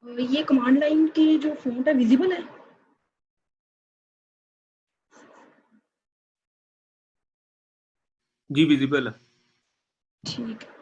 ये command line की जो फ़ॉन्ट है विज़िबल है? जी विजिबल है। ठीक है।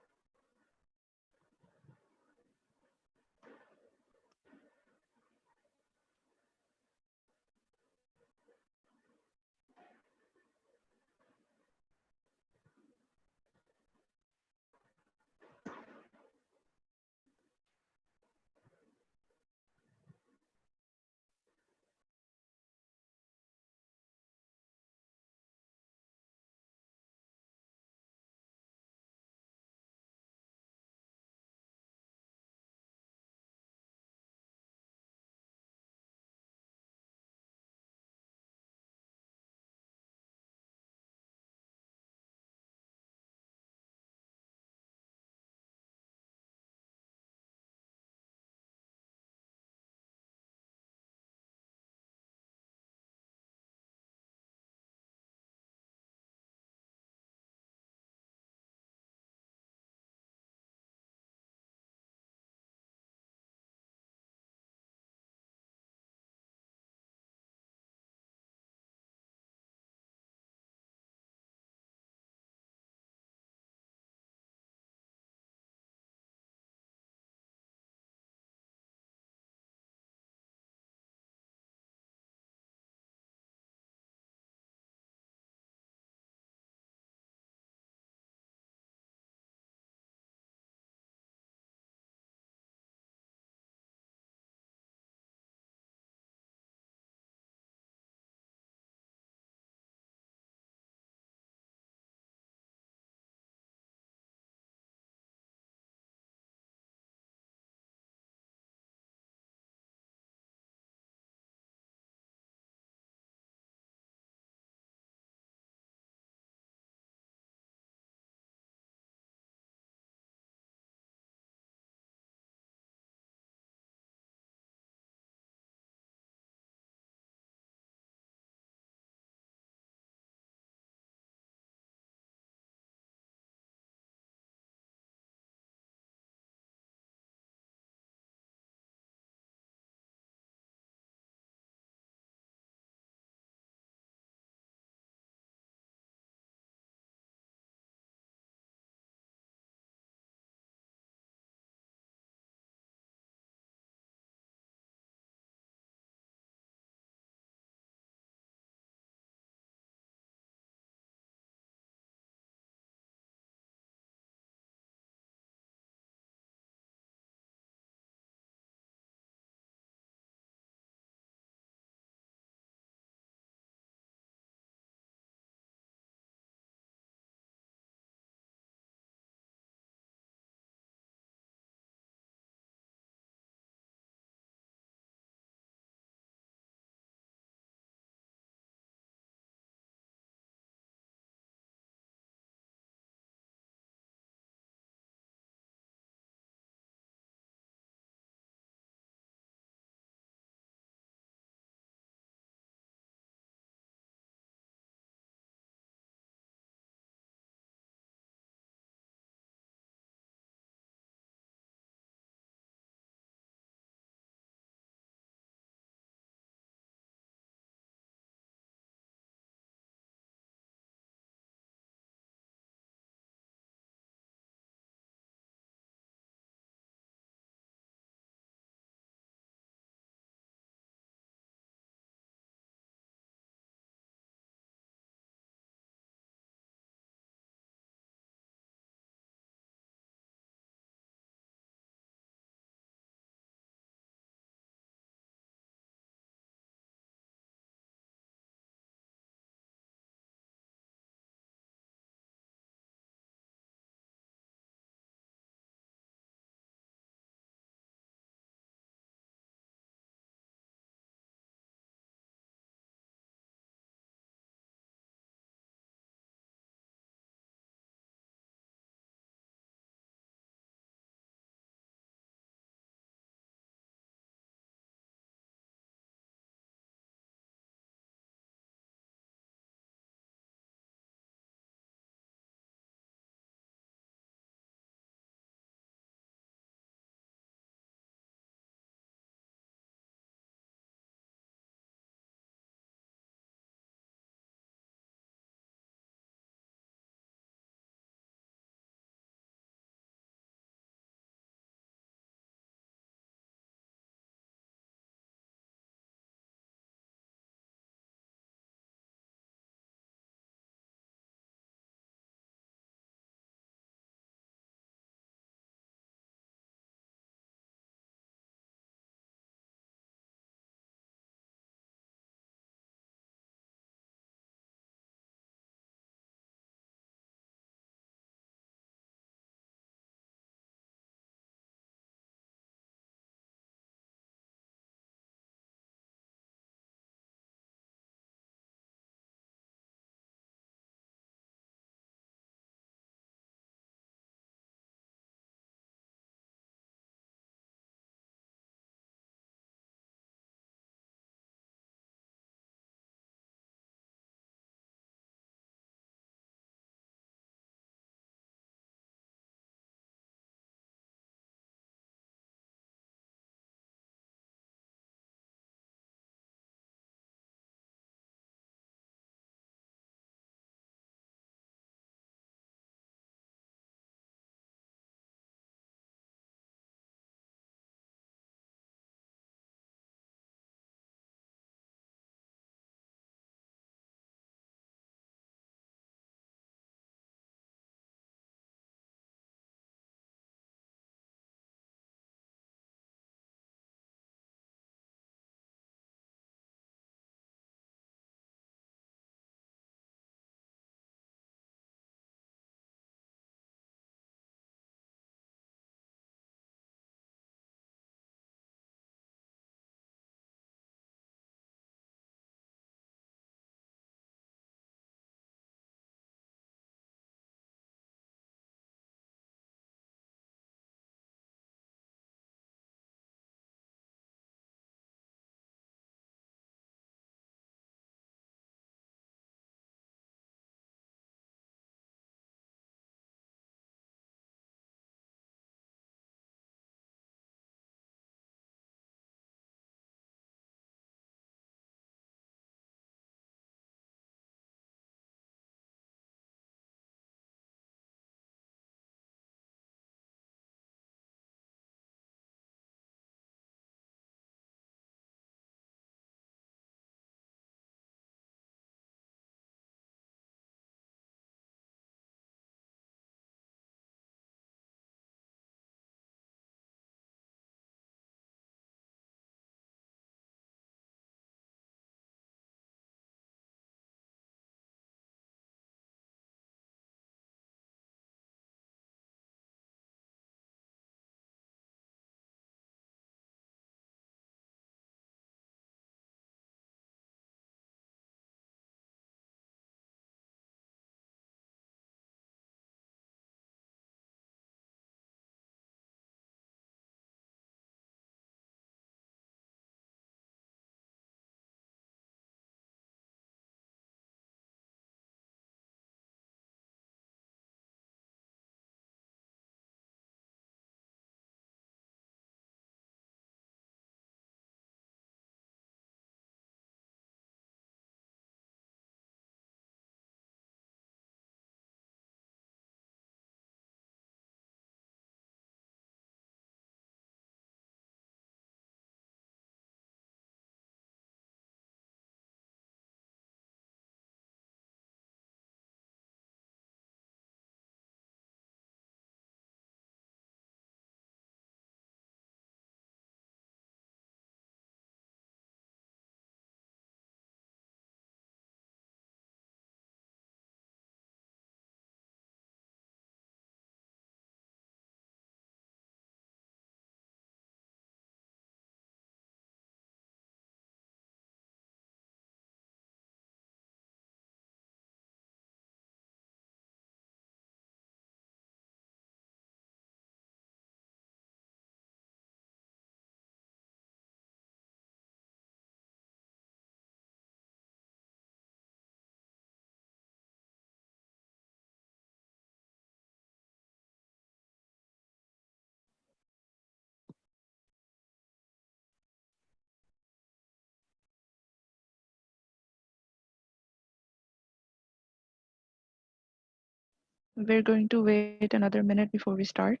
We're going to wait another minute before we start.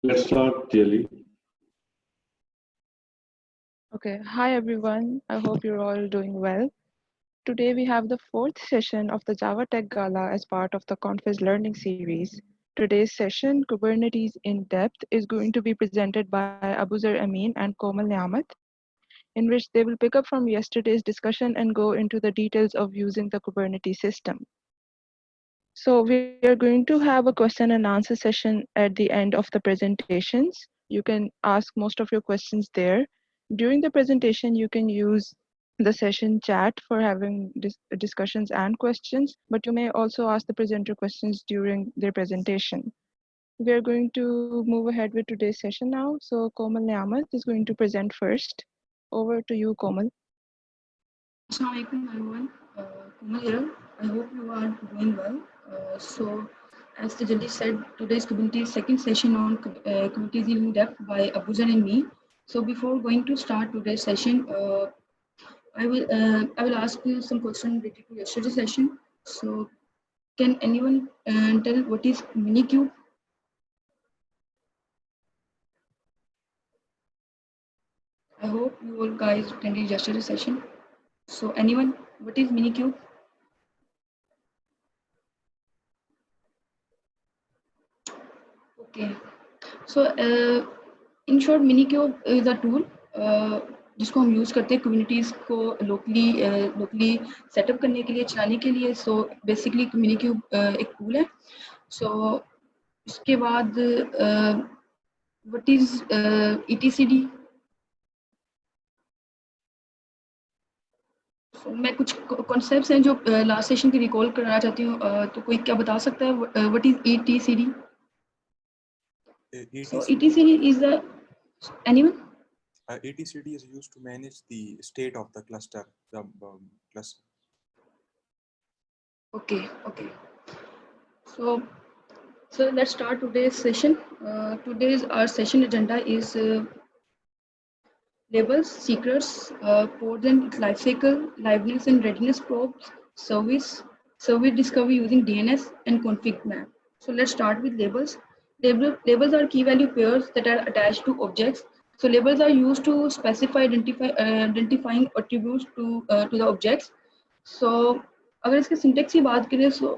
Let's start, Jelly. Okay, hi everyone. I hope you're all doing well. Today we have the fourth session of the Java Tech Gala as part of the Confis Learning series. Today's session, Kubernetes in Depth, is going to be presented by Abuzar Amin and Komal Niamat, in which they will pick up from yesterday's discussion and go into the details of using the Kubernetes system. So we are going to have a question and answer session at the end of the presentations. You can ask most of your questions there. During the presentation, you can use the session chat for having discussions and questions, but you may also ask the presenter questions during their presentation. We are going to move ahead with today's session now. So Komal Niamat is going to present first. Over to you, Komal. Assalamualaikum everyone. Komal here. I hope you are doing well. As the Jaddi said, today's Kubernetes second session on Kubernetes in depth by Abuzan and me. So before going to start today's session, I will ask you some questions related to yesterday's session. So can anyone tell what is Minikube? I hope you all guys attended yesterday's session. So anyone, what is Minikube? Okay. So in short mini cube is a tool जिसको हम use करते हैं communities को locally setup करने के लिए चलाने के लिए. सो बेसिकली मिनी क्यूब एक टूल है. सो इसके बाद व्हाट इज़ ईटीसीडी. मैं कुछ कॉन्सेप्ट्स हैं जो लास्ट सेशन की रिकॉल करना चाहती हूँ. तो कोई क्या बता सकता है what is ETCD? So ETCD is the anyone? ETCD is used to manage the state of the cluster, cluster. Okay. So let's start today's session. Today's our session agenda is labels, secrets, pods and lifecycle, liveness and readiness probes, service discovery using DNS and config map. So let's start with labels. Labels are key value pairs that are attached to objects. So labels are used to specify identifying attributes to the objects. So अगर इसके syntax की बात करें, so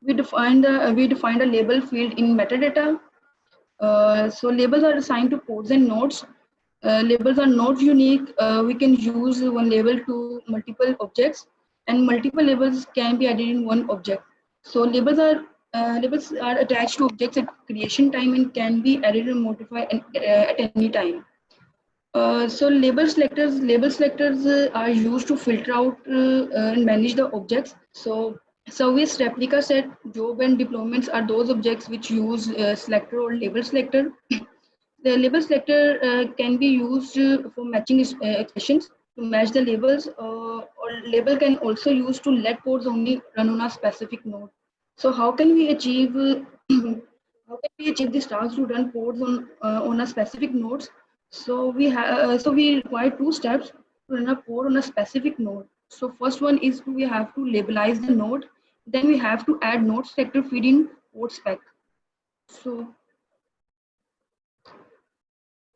we defined a label field in metadata. So labels are assigned to pods and nodes. Labels are not unique. We can use one label to multiple objects, and multiple labels can be added in one object. So labels are attached to objects at creation time and can be added and modified at any time. So label selectors are used to filter out and manage the objects. So service replica set, job and deployments are those objects which use selector or label selector. The label selector can be used for matching expressions to match the labels, or label can also use to let codes only run on a specific node. So how can we achieve this task to run codes on a specific nodes? So we require two steps to run a code on a specific node. So first one is we have to labelize the node. then we have to add node selector feed in port spec. So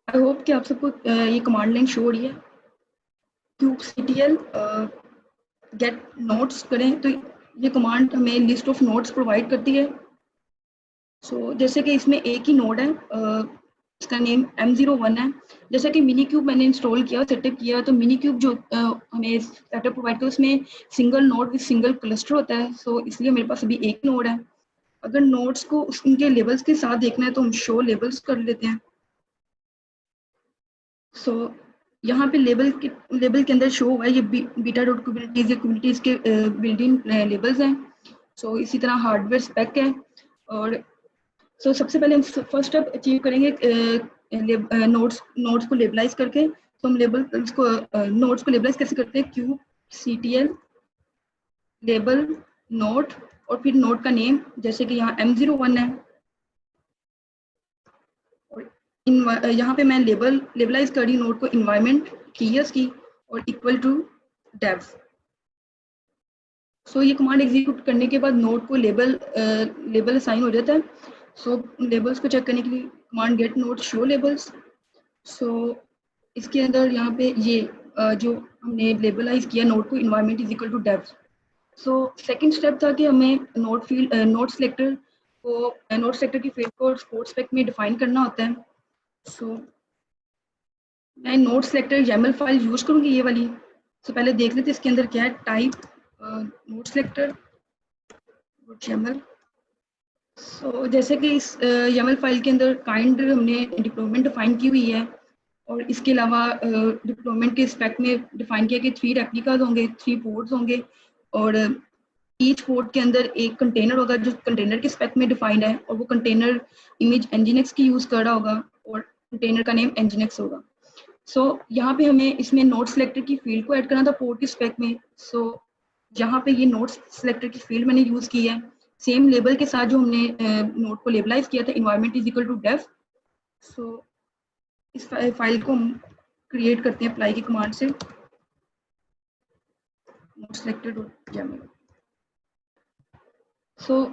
I hope कि आप सबको ये command line show हो रही है. kubectl get nodes करें तो ये कमांड हमें लिस्ट ऑफ नोड्स प्रोवाइड करती है. सो जैसे कि इसमें एक ही नोड है, इसका नेम M01 है. जैसे कि मिनी क्यूब मैंने इंस्टॉल किया, सेटअप किया, तो मिनी क्यूब जो हमें सेटअप प्रोवाइड करता है उसमें single node with single cluster होता है. सो इसलिए मेरे पास अभी एक नोड है. अगर नोड्स को उनके लेबल्स के साथ देखना है तो हम शो लेबल्स कर लेते हैं. सो यहाँ पे लेबल के अंदर शो हुआ है ये बीटा डॉट कुबरनेटिस, ये कुबरनेटिस के बिल्डिंग लेबल्स हैं. सो इसी तरह हार्डवेयर स्पेक है. और सो सबसे पहले हम फर्स्ट स्टेप अचीव करेंगे नोड्स को लेबलाइज करके. तो हम नोड्स को लेबलाइज कैसे करते हैं? kubectl लेबल नोड और फिर नोड का नेम, जैसे कि यहाँ M01 है. और यहाँ पे मैं लेबलाइज कर रही हूँ नोड को इन्वायरमेंट कीयर्स की और इक्वल टू डेव. सो ये कमांड एग्जीक्यूट करने के बाद नोड को लेबल असाइन हो जाता है. सो लेबल्स को चेक करने के लिए command get node show labels. So इसके अंदर यहाँ पे ये जो हमने लेबलाइज किया नोड को environment is equal to dev. So second step था कि हमें नोड सेलेक्टर की फील्ड को स्पोर्ट स्पेक में डिफाइन करना होता है. सो मैं node selector YAML file use करूँगी ये वाली. सो पहले देख लेते इसके अंदर क्या है. Type node selector YAML. सो जैसे कि इस YAML फाइल के अंदर काइंड हमने डिप्लॉयमेंट डिफाइन की हुई है. और इसके अलावा डिप्लॉयमेंट के स्पेक में डिफाइन किया कि 3 रेप्लिकाज होंगे, 3 पोर्ट्स होंगे और ईच पोर्ट के अंदर एक कंटेनर होगा जो कंटेनर के स्पेक में डिफाइंड है. और वो कंटेनर इमेज nginx की यूज़ कर रहा होगा और कंटेनर का नेम nginx होगा. सो यहाँ पे हमें इसमें नोड सेलेक्टर की फील्ड को ऐड करना था पोर्ट के स्पेक में. सो यहाँ पे ये नोड सेलेक्टर की फील्ड मैंने यूज़ की है सेम लेबल के साथ जो हमने नोड को लेबलाइज किया था, environment is equal to dev. So इस फाइल को हम क्रिएट करते हैं अप्लाई की कमांड से. Node selector dot YAML. So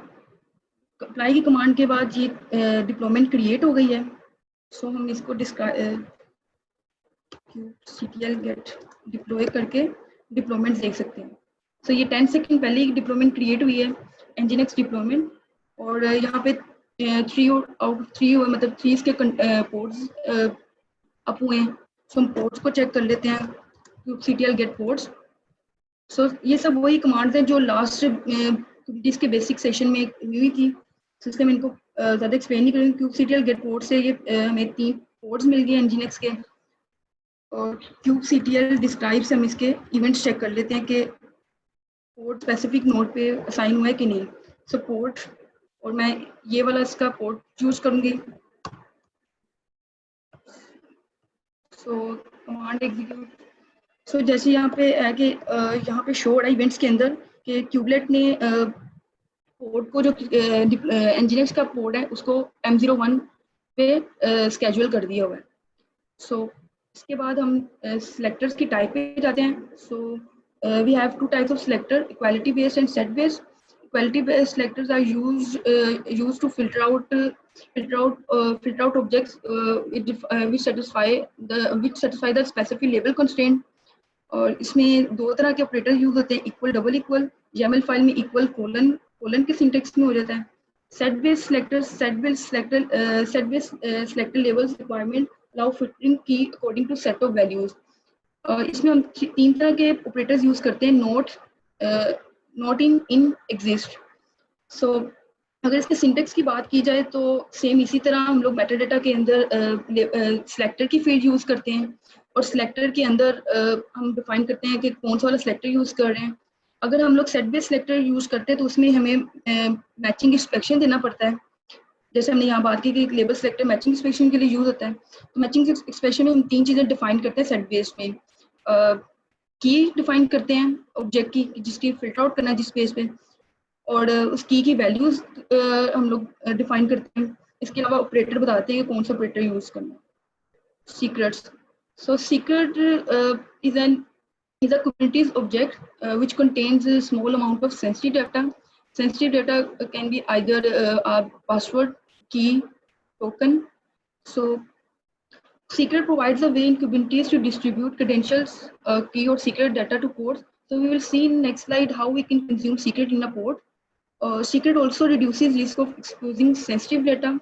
apply की कमांड के बाद ये डिप्लॉयमेंट क्रिएट हो गई है. सो हम इसको kubectl get डिप्लॉय करके डिप्लॉयमेंट देख सकते हैं. सो ये 10 सेकंड पहले ही डिप्लॉयमेंट क्रिएट हुई है, nginx डिप्लॉयमेंट. और यहाँ पे 3 आउट 3 मतलब 3 के पोर्ट्स अप हुए हैं. सो हम पोर्ट्स को चेक कर लेते हैं. kubectl get ports. सो ये सब वही कमांड्स हैं जो लास्ट इसके बेसिक सेशन में हुई थी. सो इसलिए मैं इनको ज़्यादा एक्सप्लेन नहीं करूँगी. kubectl get ports से ये हमें 3 पोर्ट्स मिल गए nginx के. और kubectl डिस्क्राइब से हम इसके इवेंट्स चेक कर लेते हैं कि पोर्ट स्पेसिफिक नोड पे असाइन हुआ है कि नहीं. सो पोर्ट, और मैं ये वाला इसका पोर्ट चूज करूँगी. सो कमांड एग्जीक्यूट. सो जैसे यहाँ पे है कि यहाँ पे शो है इवेंट्स के अंदर कि क्यूबलेट ने पोर्ट को जो nginx का पोर्ट है उसको M01 पे स्केड्यूल कर दिया हुआ है. सो इसके बाद हम सेलेक्टर्स की टाइप पे जाते हैं. सो we have 2 types of selector, equality based and set based. Equality based selectors are used to filter out objects which satisfy the specific label constraint. और इसमें 2 तरह के ऑपरेटर यूज होते हैं, equal, double equal. YAML file में equal colon के syntax में हो जाता है. set based selector labels requirement allow filtering key according to set of values. इसमें हम 3 तरह के ऑपरेटर्स यूज करते हैं. Not in exist. सो अगर इसके सिंटेक्स की बात की जाए तो सेम इसी तरह हम लोग मेटाडाटा के अंदर सिलेक्टर की फील्ड यूज करते हैं और सिलेक्टर के अंदर हम डिफाइन करते हैं कि कौन सा वाला सिलेक्टर यूज कर रहे हैं. अगर हम लोग सेट बेस्ड सिलेक्टर यूज करते हैं तो उसमें हमें मैचिंग इंस्पेक्शन देना पड़ता है. जैसे हमने यहाँ बात की कि लेबल सिलेक्टर मैचिंग इंस्पेक्शन के लिए यूज होता है. तो मैचिंग इंस्पेक्शन में हम 3 चीजें डिफाइन करते हैं सेट बेस्ड में. की डिफाइन करते हैं ऑब्जेक्ट की जिसकी फिल्टर आउट करना है जिस पेज पे, और उस की वैल्यूज हम लोग डिफाइन करते हैं. इसके अलावा ऑपरेटर बताते हैं कि कौन सा ऑपरेटर यूज करना है. Secrets. So secret is a Kubernetes object which contains a small amount of sensitive data. Sensitive data can be either a password, key, token. So secret provides a way in Kubernetes to distribute credentials, key or secret data to pods. So we will see in next slide how we can consume secret in a pod. Secret also reduces risk of exposing sensitive data.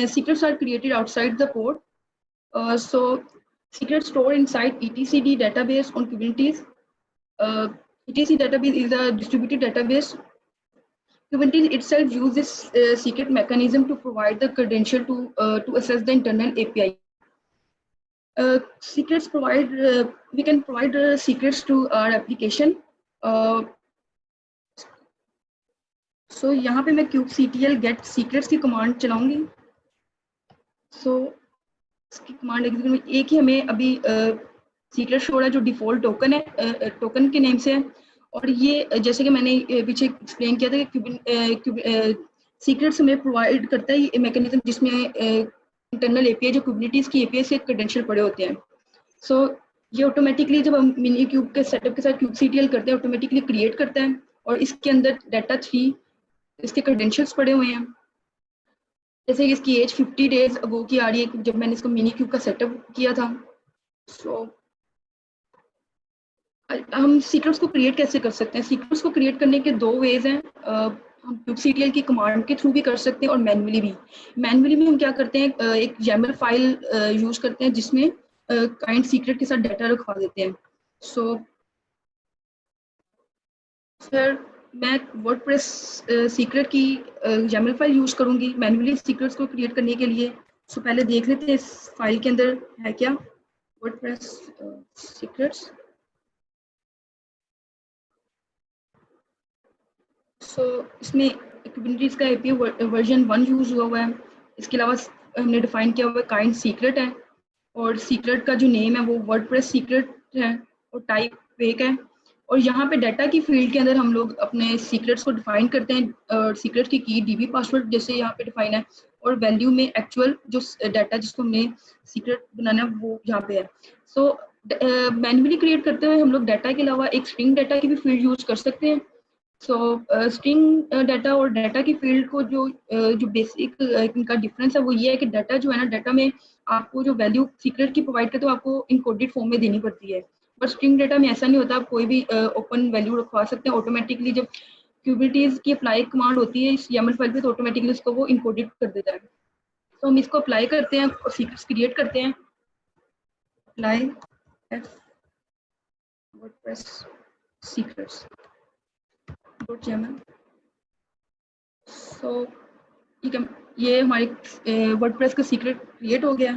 Secrets are created outside the pod. So secrets stored inside etcd database on Kubernetes. etc database is a distributed database. Kubernetes itself uses secret mechanism to provide the credential to access the internal API. Secrets provide we can provide secrets to our application. So यहाँ पे मैं kubectl get secrets की command चलाऊंगी. So इसकी command एक ही हमें अभी secret show है जो डिफॉल्ट टोकन है, टोकन के नेम से है. और ये जैसे कि मैंने पीछे एक्सप्लेन किया था कि सीक्रेट्स हमें प्रोवाइड करता है ये मैकेनिज्म जिसमें इंटरनल एपीआई जो कुबरनेटिस की एपीआई से क्रेडेंशियल पड़े होते हैं. सो ये ऑटोमेटिकली जब हम मिनी क्यूब के सेटअप के साथ kubectl करते हैं ऑटोमेटिकली क्रिएट करता है और इसके अंदर डाटा 3 इसके क्रेडेंशियल्स पड़े हुए हैं. जैसे कि इसकी एज 50 डेज अगो की आ रही है जब मैंने इसको मिनी क्यूब का सेटअप किया था. सो हम सीक्रेट्स को क्रिएट कैसे कर सकते हैं? सीक्रेट्स को क्रिएट करने के 2 वेज हैं. हम kubectl की कमांड के थ्रू भी कर सकते हैं और मैन्युअली भी. मैन्युअली में हम क्या करते हैं, एक YAML फाइल यूज करते हैं जिसमें काइंड सीक्रेट के साथ डाटा रखवा देते हैं. सो फिर मैं वर्डप्रेस सीक्रेट की YAML फाइल यूज करूंगी मैन्युअली सीक्रेट्स को क्रिएट करने के लिए. सो पहले देख लेते हैं इस फाइल के अंदर है क्या वर्डप्रेस सीक्रेट्स. सो इसमें कुबरनेटिस का एपीआई वर्जन 1 यूज हुआ है. इसके अलावा हमने डिफाइन किया हुआ है काइंड सीक्रेट है और सीक्रेट का जो नेम है वो वर्डप्रेस सीक्रेट है और टाइप फेक है. और यहाँ पे डाटा की फील्ड के अंदर हम लोग अपने सीक्रेट्स को डिफाइन करते हैं और सीक्रेट की की डीबी पासवर्ड जैसे यहाँ पे डिफाइन है और वैल्यू में एक्चुअल जो डाटा जिसको हमने सीक्रेट बनाना है वो यहाँ पे है. सो मैन्युअली क्रिएट करते हुए हम लोग डाटा के अलावा एक स्ट्रिंग डाटा की भी फील्ड यूज कर सकते हैं. सो स्ट्रिंग डाटा और डाटा की फील्ड को जो बेसिक इनका डिफरेंस है वो ये है कि डाटा जो है ना डाटा में आपको जो वैल्यू सीक्रेट की प्रोवाइड करते हो आपको इनकोडेड फॉर्म में देनी पड़ती है. बट स्ट्रिंग डाटा में ऐसा नहीं होता. आप कोई भी ओपन वैल्यू रखवा सकते हैं ऑटोमेटिकली. जब कुबरनेटिस की अप्लाई कमांड होती है इस YAML फाइल पे तो ऑटोमेटिकली उसको वो इनकोडेड कर देता है. तो हम इसको अप्लाई करते हैं और सीक्रेट्स क्रिएट करते हैं. Apply WordPress secrets .yaml. सो ठीक है, ये हमारी वर्डप्रेस का सीक्रेट क्रिएट हो गया.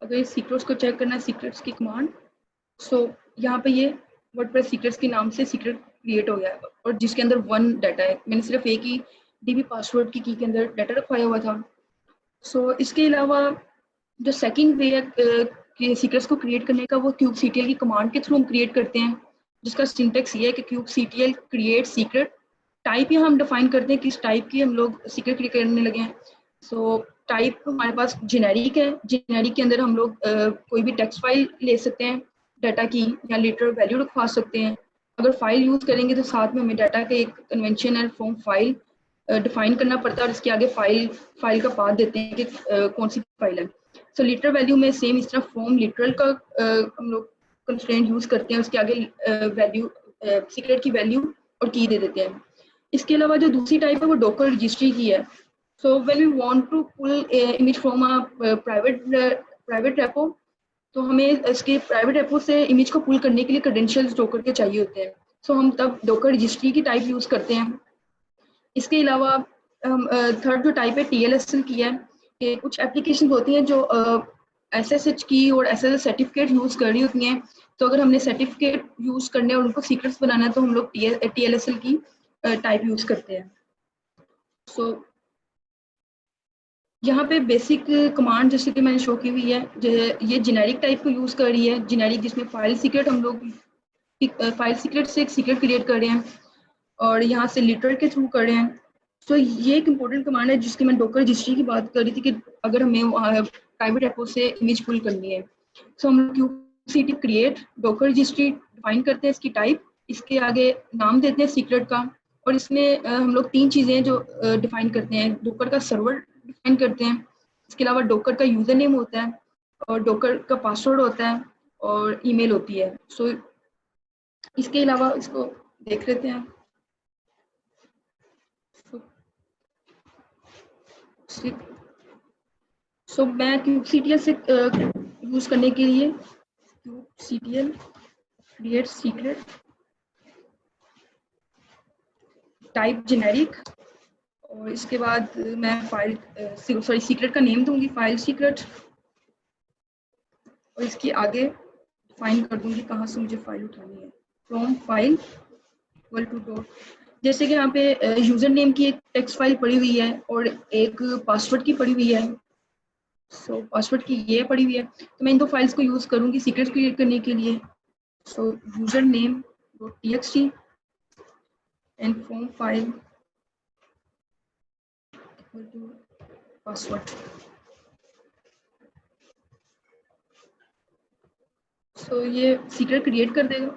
अगर इस सीक्रेट्स को चेक करना है सीक्रेट्स की कमांड. सो यहाँ पे ये वर्डप्रेस सीक्रेट्स के नाम से सीक्रेट क्रिएट हो गया और जिसके अंदर 1 डाटा है. मैंने सिर्फ एक ही डीबी पासवर्ड की के अंदर डाटा रखवाया हुआ था. सो इसके अलावा जो सेकंड वे है सीक्रेट्स को क्रिएट करने का वो kubectl की कमांड के थ्रू हम क्रिएट करते हैं जिसका सिंटेक्स ये है कि kubectl क्रिएट सीक्रेट. टाइप यहाँ हम डिफाइन करते हैं किस टाइप की हम लोग सीक्रेट क्रिएट करने लगे हैं. सो टाइप हमारे पास जेनेरिक है. जेनेरिक के अंदर हम लोग कोई भी टेक्स्ट फाइल ले सकते हैं डाटा की या लिटरल वैल्यू रखवा सकते हैं. अगर फाइल यूज करेंगे तो साथ में हमें डाटा का एक कन्वेंशन है फ्रॉम फाइल डिफाइन करना पड़ता है और इसके आगे फाइल का पाथ देते हैं कि कौन सी फाइल है. सो लिटरल वैल्यू में सेम इस तरह फ्रॉम लिटरल का हम लोग कंस्ट्रेंट यूज करते हैं. उसके आगे वैल्यू सीक्रेट की वैल्यू और की दे देते हैं. इसके अलावा जो दूसरी टाइप है वो डॉकर रजिस्ट्री की है. So when we want to pull image from a private repo तो हमें इसके प्राइवेट रेपो से इमेज को पुल करने के लिए क्रेडेंशियल्स डॉकर के चाहिए होते हैं. सो हम तब डॉकर रजिस्ट्री की टाइप यूज करते हैं. इसके अलावा हम थर्ड जो टाइप है TLSL की है कि कुछ एप्लीकेशन होती हैं जो SSH की और SSL सर्टिफिकेट यूज कर रही होती हैं. तो अगर हमने सर्टिफिकेट यूज करने और उनको सीक्रेट्स बनाना है तो हम लोग TLSL की टाइप यूज करते हैं. सो यहाँ पे बेसिक कमांड जैसे कि मैंने शो की हुई है ये जेनेरिक टाइप को यूज कर रही है. जेनेरिक जिसमें फाइल सीक्रेट हम लोग फाइल सीक्रेट से एक सीक्रेट क्रिएट कर रहे हैं और यहाँ से लिटरल के थ्रू कर रहे हैं. सो ये एक इम्पोर्टेंट कमांड है जिसकी मैं डॉकर रजिस्ट्री की बात कर रही थी कि अगर हमें प्राइवेट रेपो से इमेज पुल करनी है. सो हम kubectl create Docker registry define करते हैं इसकी टाइप इसके आगे नाम देते हैं सीक्रेट का, और इसमें हम लोग 3 चीज़ें जो डिफाइन करते हैं। डोकर का सर्वर डिफाइन करते हैं, इसके अलावा डोकर का यूज़र नेम होता है, और डोकर का पासवर्ड होता है, और ईमेल होती है। सो इसके अलावा इसको देख लेते हैं। सो मैं kubectl से यूज़ करने के लिए kubectl create secret, type generic, और इसके बाद मैं फाइल सीक्रेट का नेम दूंगी फाइल सीक्रेट, और इसके आगे फाइंड कर दूंगी कहाँ से मुझे फाइल उठानी है, from file equal to dot. जैसे कि यहाँ पे यूजर नेम की एक टेक्स्ट फाइल पड़ी हुई है और एक पासवर्ड की पड़ी हुई है। सो पासवर्ड की ये पड़ी हुई है, तो मैं इन दो फाइल्स को यूज करूंगी सीक्रेट क्रिएट करने के लिए। So user name dot txt and from file equal to password. So ये सीक्रेट क्रिएट कर देगा।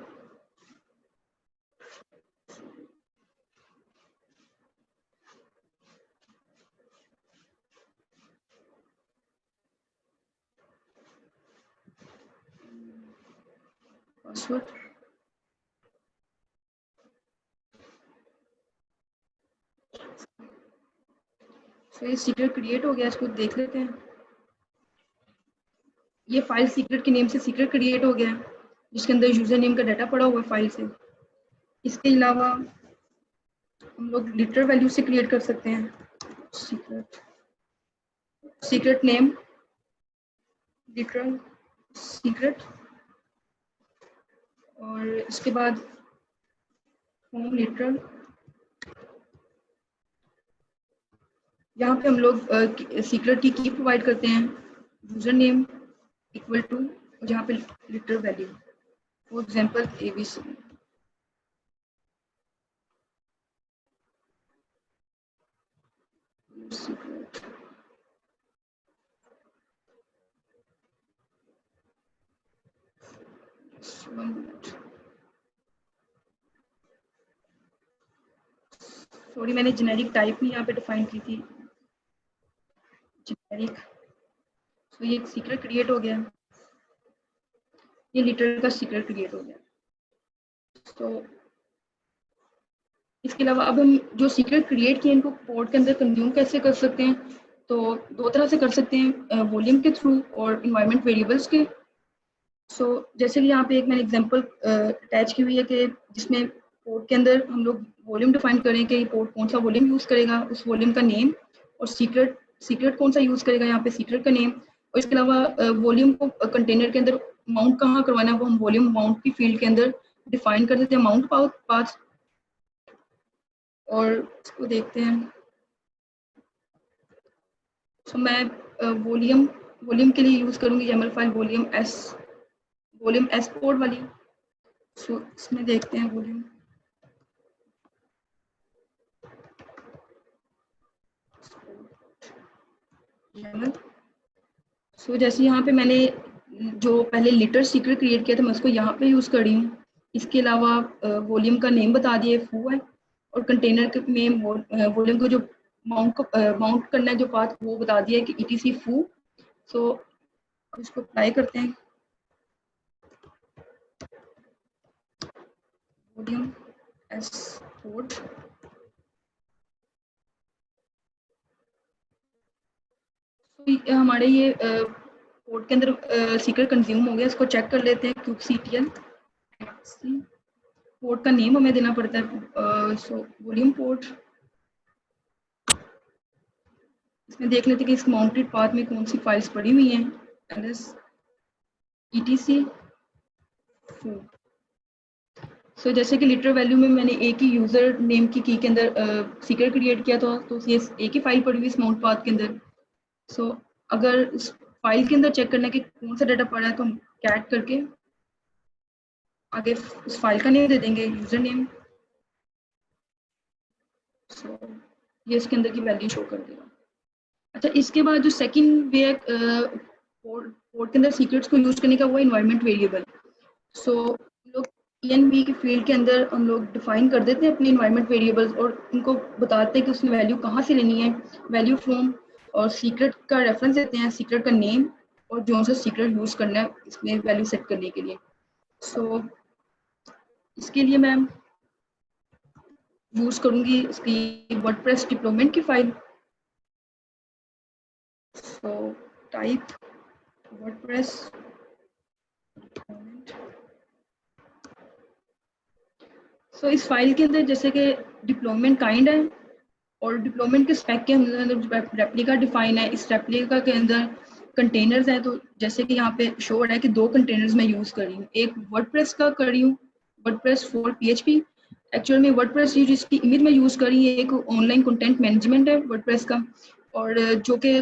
पासवर्ड सो ये सीक्रेट क्रिएट हो गया, इसको देख लेते हैं। ये फाइल सीक्रेट के नेम से सीक्रेट क्रिएट हो गया है, जिसके अंदर यूजर नेम का डाटा पड़ा हुआ है फाइल से। इसके अलावा हम लोग लिटर वैल्यू से क्रिएट कर सकते हैं सीक्रेट नेम लिटरल सीक्रेट, और इसके बाद होम लिटरल। यहाँ पे हम लोग सीक्रेट की प्रोवाइड करते हैं, यूजर नेम इक्वल टू जहाँ पे litre value, for example ABC। Secret sorry, मैंने जेनेरिक टाइप भी यहाँ पे डिफाइन की थी, जेनेरिक। तो ये सीक्रेट क्रिएट हो गया, ये लिटर का सीक्रेट क्रिएट हो गया। तो इसके अलावा अब हम जो सीक्रेट क्रिएट किए इनको कोड के अंदर कंज्यूम कैसे कर सकते हैं, तो 2 तरह से कर सकते हैं, वॉल्यूम के थ्रू और इन्वायरमेंट वेरिएबल्स के। सो जैसे कि यहाँ पे एक मैंने एग्जांपल अटैच की हुई है कि जिसमें पोर्ट के अंदर हम लोग वॉल्यूम डिफाइन करें कि पोर्ट कौन सा वॉल्यूम यूज़ करेगा, उस वॉल्यूम का नेम, और सीक्रेट कौन सा यूज़ करेगा, यहाँ पे सीक्रेट का नेम। और इसके अलावा वॉल्यूम को कंटेनर के अंदर माउंट कहाँ करवाना है वो हम वॉल्यूम माउंट की फील्ड के अंदर डिफाइन कर देते हैं, माउंट पाथ। और इसको देखते हैं। तो मैं वॉल्यूम के लिए यूज़ करूँगी YAML file volume S code वाली। सो इसमें देखते हैं वॉल्यूम YAML। सो जैसे यहाँ पे मैंने जो पहले लिटर सीक्रेट क्रिएट किया था मैं उसको यहाँ पे यूज़ कर रही हूँ। इसके अलावा वॉल्यूम का नेम बता दिया फू है, और कंटेनर में वॉल्यूम को जो माउंट करना है जो पाथ वो बता दिया है कि etc फू। सो इसको अप्लाई करते हैं, वॉल्यूम एस कोड। हमारे ये कोड के अंदर सीक्रेट कंज्यूम हो गया, इसको चेक कर लेते हैं। kubectl पोर्ट का नेम हमें देना पड़ता है, सो वॉल्यूम पोर्ट। इसमें देख लेते हैं कि इस माउंटेड पाथ में कौन सी फाइल्स पड़ी हुई हैं, ls etc फू। सो जैसे कि लिटर वैल्यू में मैंने एक ही यूजर नेम की के अंदर सीक्रेट क्रिएट किया था, तो ये एक ही फाइल पड़ी हुई इस माउंट पाथ के अंदर। सो अगर इस फाइल के अंदर चेक करना है कि कौन सा डाटा पड़ा है, तो हम कैट करके आगे उस फाइल का नेम दे देंगे, यूजर नेम। सो ये इसके अंदर की वैल्यू शो कर देगा। अच्छा, इसके बाद जो सेकंड वे पोर्ट के अंदर सीक्रेट्स को यूज करने का वो इन्वायरमेंट वेरिएबल। सो लोग env की फील्ड के अंदर हम लोग डिफाइन कर देते हैं अपने इन्वायरमेंट वेरिएबल्स और उनको बताते हैं कि उसमें वैल्यू कहाँ से लेनी है, वैल्यू फ्रॉम, और सीक्रेट का रेफरेंस देते हैं, सीक्रेट का नेम और जो सा सीक्रेट यूज करना है इसमें वैल्यू सेट करने के लिए। सो इसके लिए मैं यूज करूंगी इसकी वर्डप्रेस डिप्लॉयमेंट की file. So type WordPress deployment. So इस फाइल के अंदर जैसे कि डिप्लॉयमेंट काइंड है और डिप्लॉयमेंट के स्पेक के अंदर रेप्लिका डिफाइन है। इस रेप्लिका के अंदर कंटेनर्स हैं, तो जैसे कि यहाँ पे शो हो रहा है कि 2 कंटेनर्स मैं यूज कर रही हूँ, एक वर्डप्रेस का कर रही हूँ, वर्डप्रेस फॉर पीएचपी। एक्चुअल में वर्डप्रेस जिसकी इमेज में यूज कर रही है एक ऑनलाइन कंटेंट मैनेजमेंट है वर्डप्रेस का, और जो कि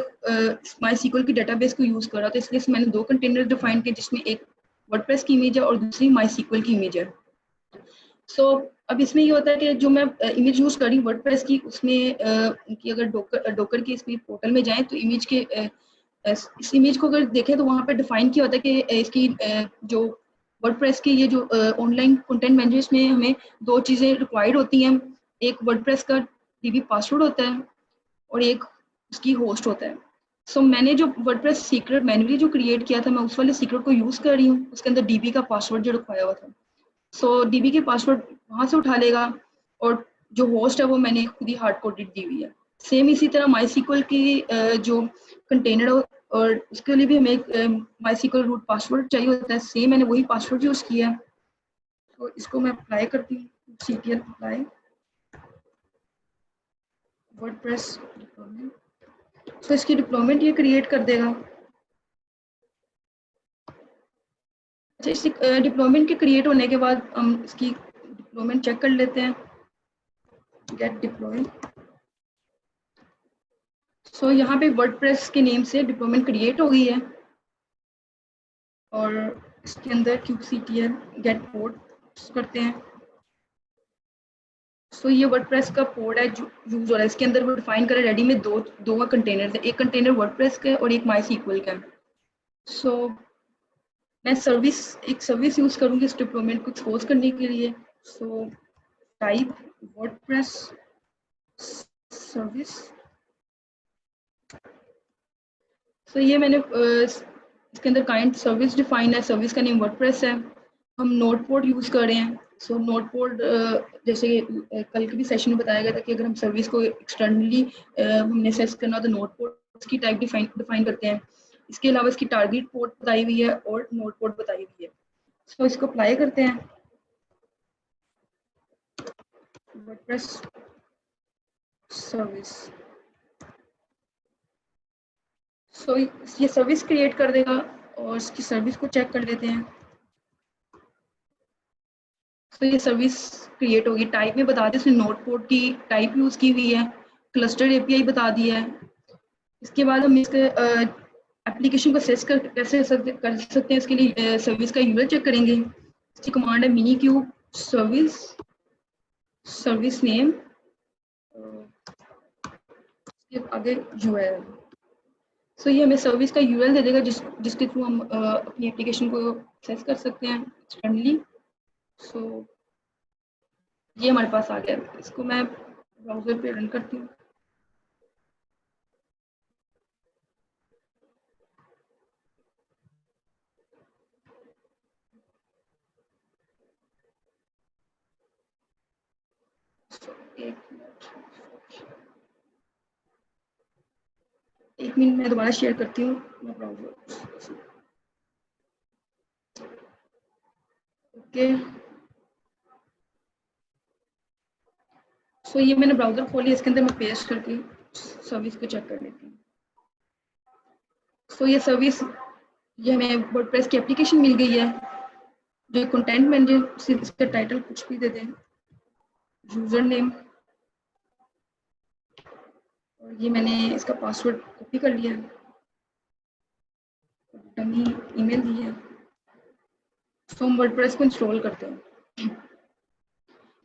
माई सीक्वल की डेटाबेस को यूज कर रहा था, इसलिए मैंने 2 कंटेनर डिफाइन किए जिसमें एक वर्डप्रेस की इमेज है और दूसरी माई सीक्वल की इमेज है। सो अब इसमें ये होता है कि जो मैं इमेज यूज कर रही हूँ वर्डप्रेस की, उसमें कि अगर डोकर की इसमें पोर्टल में जाएं तो इमेज के इस इमेज को अगर देखें तो वहाँ पे डिफाइन किया होता है कि इसकी जो वर्डप्रेस की ये जो ऑनलाइन कंटेंट मैनेजमेंट में हमें 2 चीज़ें रिक्वायर्ड होती हैं, एक वर्डप्रेस का डीबी पासवर्ड होता है और एक उसकी होस्ट होता है। सो मैंने जो वर्डप्रेस सीक्रेट मैन्युअली जो क्रिएट किया था मैं उस वाले सीक्रेट को यूज़ कर रही हूँ, उसके अंदर डीबी का पासवर्ड जो रखवाया हुआ था। सो डीबी के पासवर्ड वहाँ से उठा लेगा और जो होस्ट है वो मैंने खुद ही हार्ड कोडेड दी हुई है। सेम इसी तरह माई सीक्वल की जो कंटेनर और उसके लिए भी हमें एक माई सीक्वल रूट पासवर्ड चाहिए होता है, सेम मैंने वही पासवर्ड यूज़ किया है। तो इसको मैं अप्लाई करती हूँ, ctl अप्लाई वर्डप्रेस डिप्लॉयमेंट। तो इसकी डिप्लॉयमेंट ये क्रिएट कर देगा। अच्छा, इस डिप्लॉयमेंट के क्रिएट होने के बाद हम इसकी डिप्लॉयमेंट चेक कर लेते हैं, गेट डिप्लॉय। सो यहाँ पे वर्डप्रेस के नेम से डिप्लॉयमेंट क्रिएट हो गई है और इसके अंदर kubectl गेट पोर्ट करते हैं। सो ये वर्डप्रेस का पोर्ट है जो यूज हो रहा है, इसके अंदर वो डिफाइन करें रेडी में दो कंटेनर है, एक कंटेनर वर्डप्रेस का है और एक माई सीक्वल का है। सो मैं एक सर्विस यूज करूंगी इस डिप्लॉयमेंट को एक्सपोज करने के लिए। So type WordPress service. So ये मैंने इसके अंदर काइंड सर्विस डिफाइन है, सर्विस का नेम वर्डप्रेस है, हम नोड पोर्ट यूज़ कर रहे हैं। सो नोड पोर्ट जैसे कल के भी सेशन में बताया गया था कि अगर हम सर्विस को एक्सटर्नली हमने एक्सेस करना हो तो नोड पोर्ट की टाइप डिफाइन करते हैं। इसके अलावा इसकी टारगेट पोर्ट बताई हुई है और नोड पोर्ट बताई हुई है। सो इसको अप्लाई करते हैं, वर्डप्रेस सर्विस। सो ये सर्विस क्रिएट कर देगा और इसकी सर्विस को चेक कर लेते हैं। तो ये सर्विस क्रिएट होगी, टाइप में बता दें इसने नोड पोर्ट की टाइप यूज़ की हुई है, क्लस्टर एपीआई बता दिया है। इसके बाद हम इसके एप्लीकेशन को सेस कैसे कर सकते हैं, इसके लिए सर्विस का यूआरएल चेक करेंगे। इसकी कमांड है मिनी क्यूब सर्विस नेम आगे यूआरएल। सो ये हमें सर्विस का यूआरएल दे देगा जिसके थ्रू हम अपनी एप्लीकेशन को एक्सेस कर सकते हैं एक्सटर्नली। सो ये हमारे पास आ गया, इसको मैं ब्राउजर पे रन करती हूँ। एक मिनट मैं दोबारा शेयर करती हूँ अपना ब्राउजर। ओके, सो ये मैंने ब्राउजर खोली, इसके अंदर मैं पेस्ट करके सर्विस को चेक कर लेती हूँ। सो ये सर्विस, ये हमें वर्डप्रेस की एप्लीकेशन मिल गई है जो कंटेंट मैनेजर, इसका टाइटल कुछ भी दे दें, यूजर नेम, और ये मैंने इसका पासवर्ड कॉपी कर लिया है, डमी ईमेल दी है। सो हम वर्डप्रेस को इंस्टॉल करते हैं।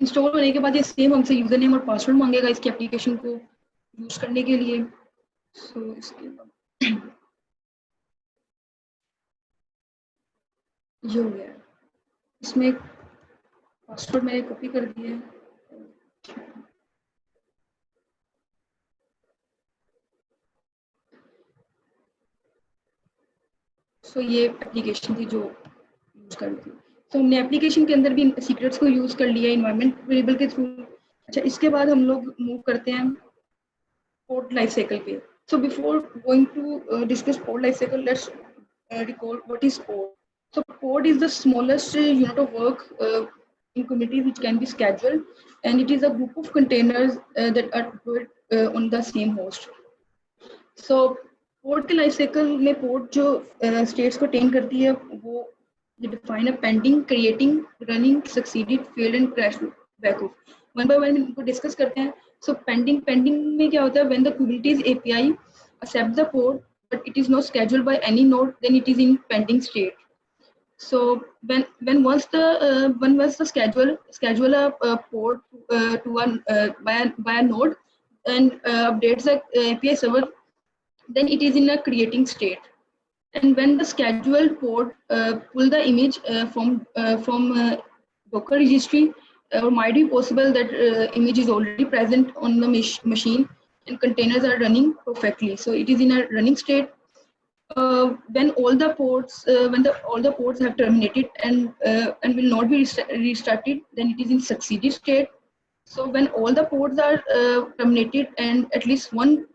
इंस्टॉल होने के बाद ये सेम हमसे यूजर नेम और पासवर्ड मांगेगा इसकी एप्लीकेशन को यूज करने के लिए। सो इसके बाद ये हो गया है, इसमें पासवर्ड मैंने कॉपी कर दिया है। सो ये एप्लीकेशन थी जो यूज कर रही थी। तो हमने एप्लीकेशन के अंदर भी सीक्रेट्स को यूज कर लिया इन्वायरमेंट वेरिएबल के थ्रू। अच्छा, इसके बाद हम लोग मूव करते हैं पोर्ट लाइफ साइकिल पे। So before going to discuss port life cycle, let's recall what is port. So port is the smallest unit of work in Kubernetes which can be scheduled, and it is a group of containers that are deployed on the same host. So port के life cycle में port जो states को attain करती है वो define a pending, creating, running, succeeded, failed and crash backup. One by one इनको discuss करते हैं. So pending में क्या होता है? When the Kubernetes API accepts the port, but it is not scheduled by any node, then it is in pending state. So when once the schedule a port by a node and updates the API server, then it is in a creating state. And when the scheduled port pull the image from Docker registry, or might be possible that image is already present on the machine and containers are running perfectly. So it is in a running state. When all the ports all the ports have terminated and will not be restarted, then it is in succeeded state. So when all the ports are terminated and at least one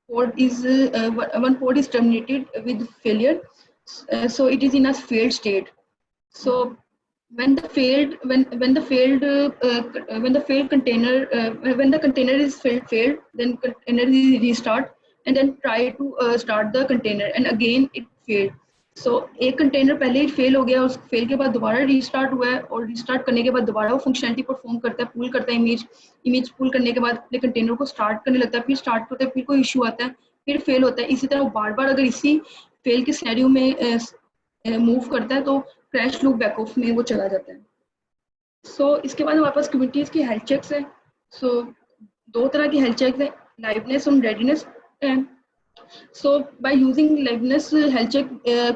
port is terminated with failure, so it is in a failed state. So when the container is failed, then container is restart and then try to start the container and again it failed. So एक container पहले ही fail हो गया, उस fail के बाद दोबारा restart हुआ है और रीस्टार्ट करने के बाद दोबारा वो फंक्शनलिटी परफॉर्म करता है, पुल करता है इमेज पुल करने के बाद अपने कंटेनर को स्टार्ट करने लगता है, फिर स्टार्ट होता है, फिर कोई इशू आता है, फिर फेल होता है। इसी तरह वो बार बार अगर इसी फेल के सिनेरियो में मूव करता है तो क्रैश लूप बैकऑफ में वो चला जाता है। सो इसके बाद हमारे पास कुबरनेटिस की हेल्थ चेक्स है। सो दो तरह की हेल्थ चेक्स है, लाइवनेस और रेडीनेस है। So by using liveness health check,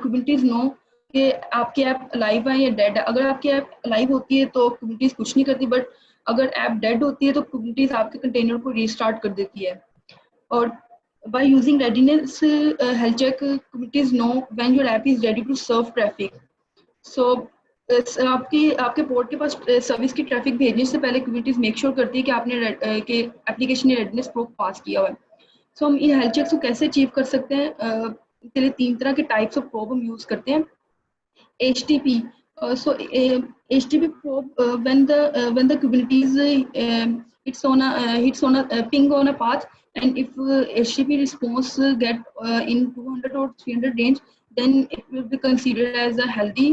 Kubernetes know कि आपकी ऐप लाइव है या डेड है। अगर आपकी ऐप लाइव होती है तो Kubernetes कुछ नहीं करती, बट अगर ऐप डेड होती है तो Kubernetes आपके कंटेनर को रीस्टार्ट कर देती है। और by using readiness health check, Kubernetes know when your app is ready to serve traffic. So आपके पोर्ट के पास सर्विस की ट्रैफिक भेजने से पहले Kubernetes मेक श्योर करती है कि आपने कि एप्लीकेशन ने रेडनेस प्रोब पास किया हुआ है। सो हम इन हेल्थ चेक्स को कैसे अचीव कर सकते हैं? इसके लिए तीन तरह के टाइप्स ऑफ प्रोब हम यूज करते हैं। HTTP, so HTTP probe when the Kubernetes hits on a ping on a path, and if HTTP response get in 200 or 300 range, then it will be considered as a healthy.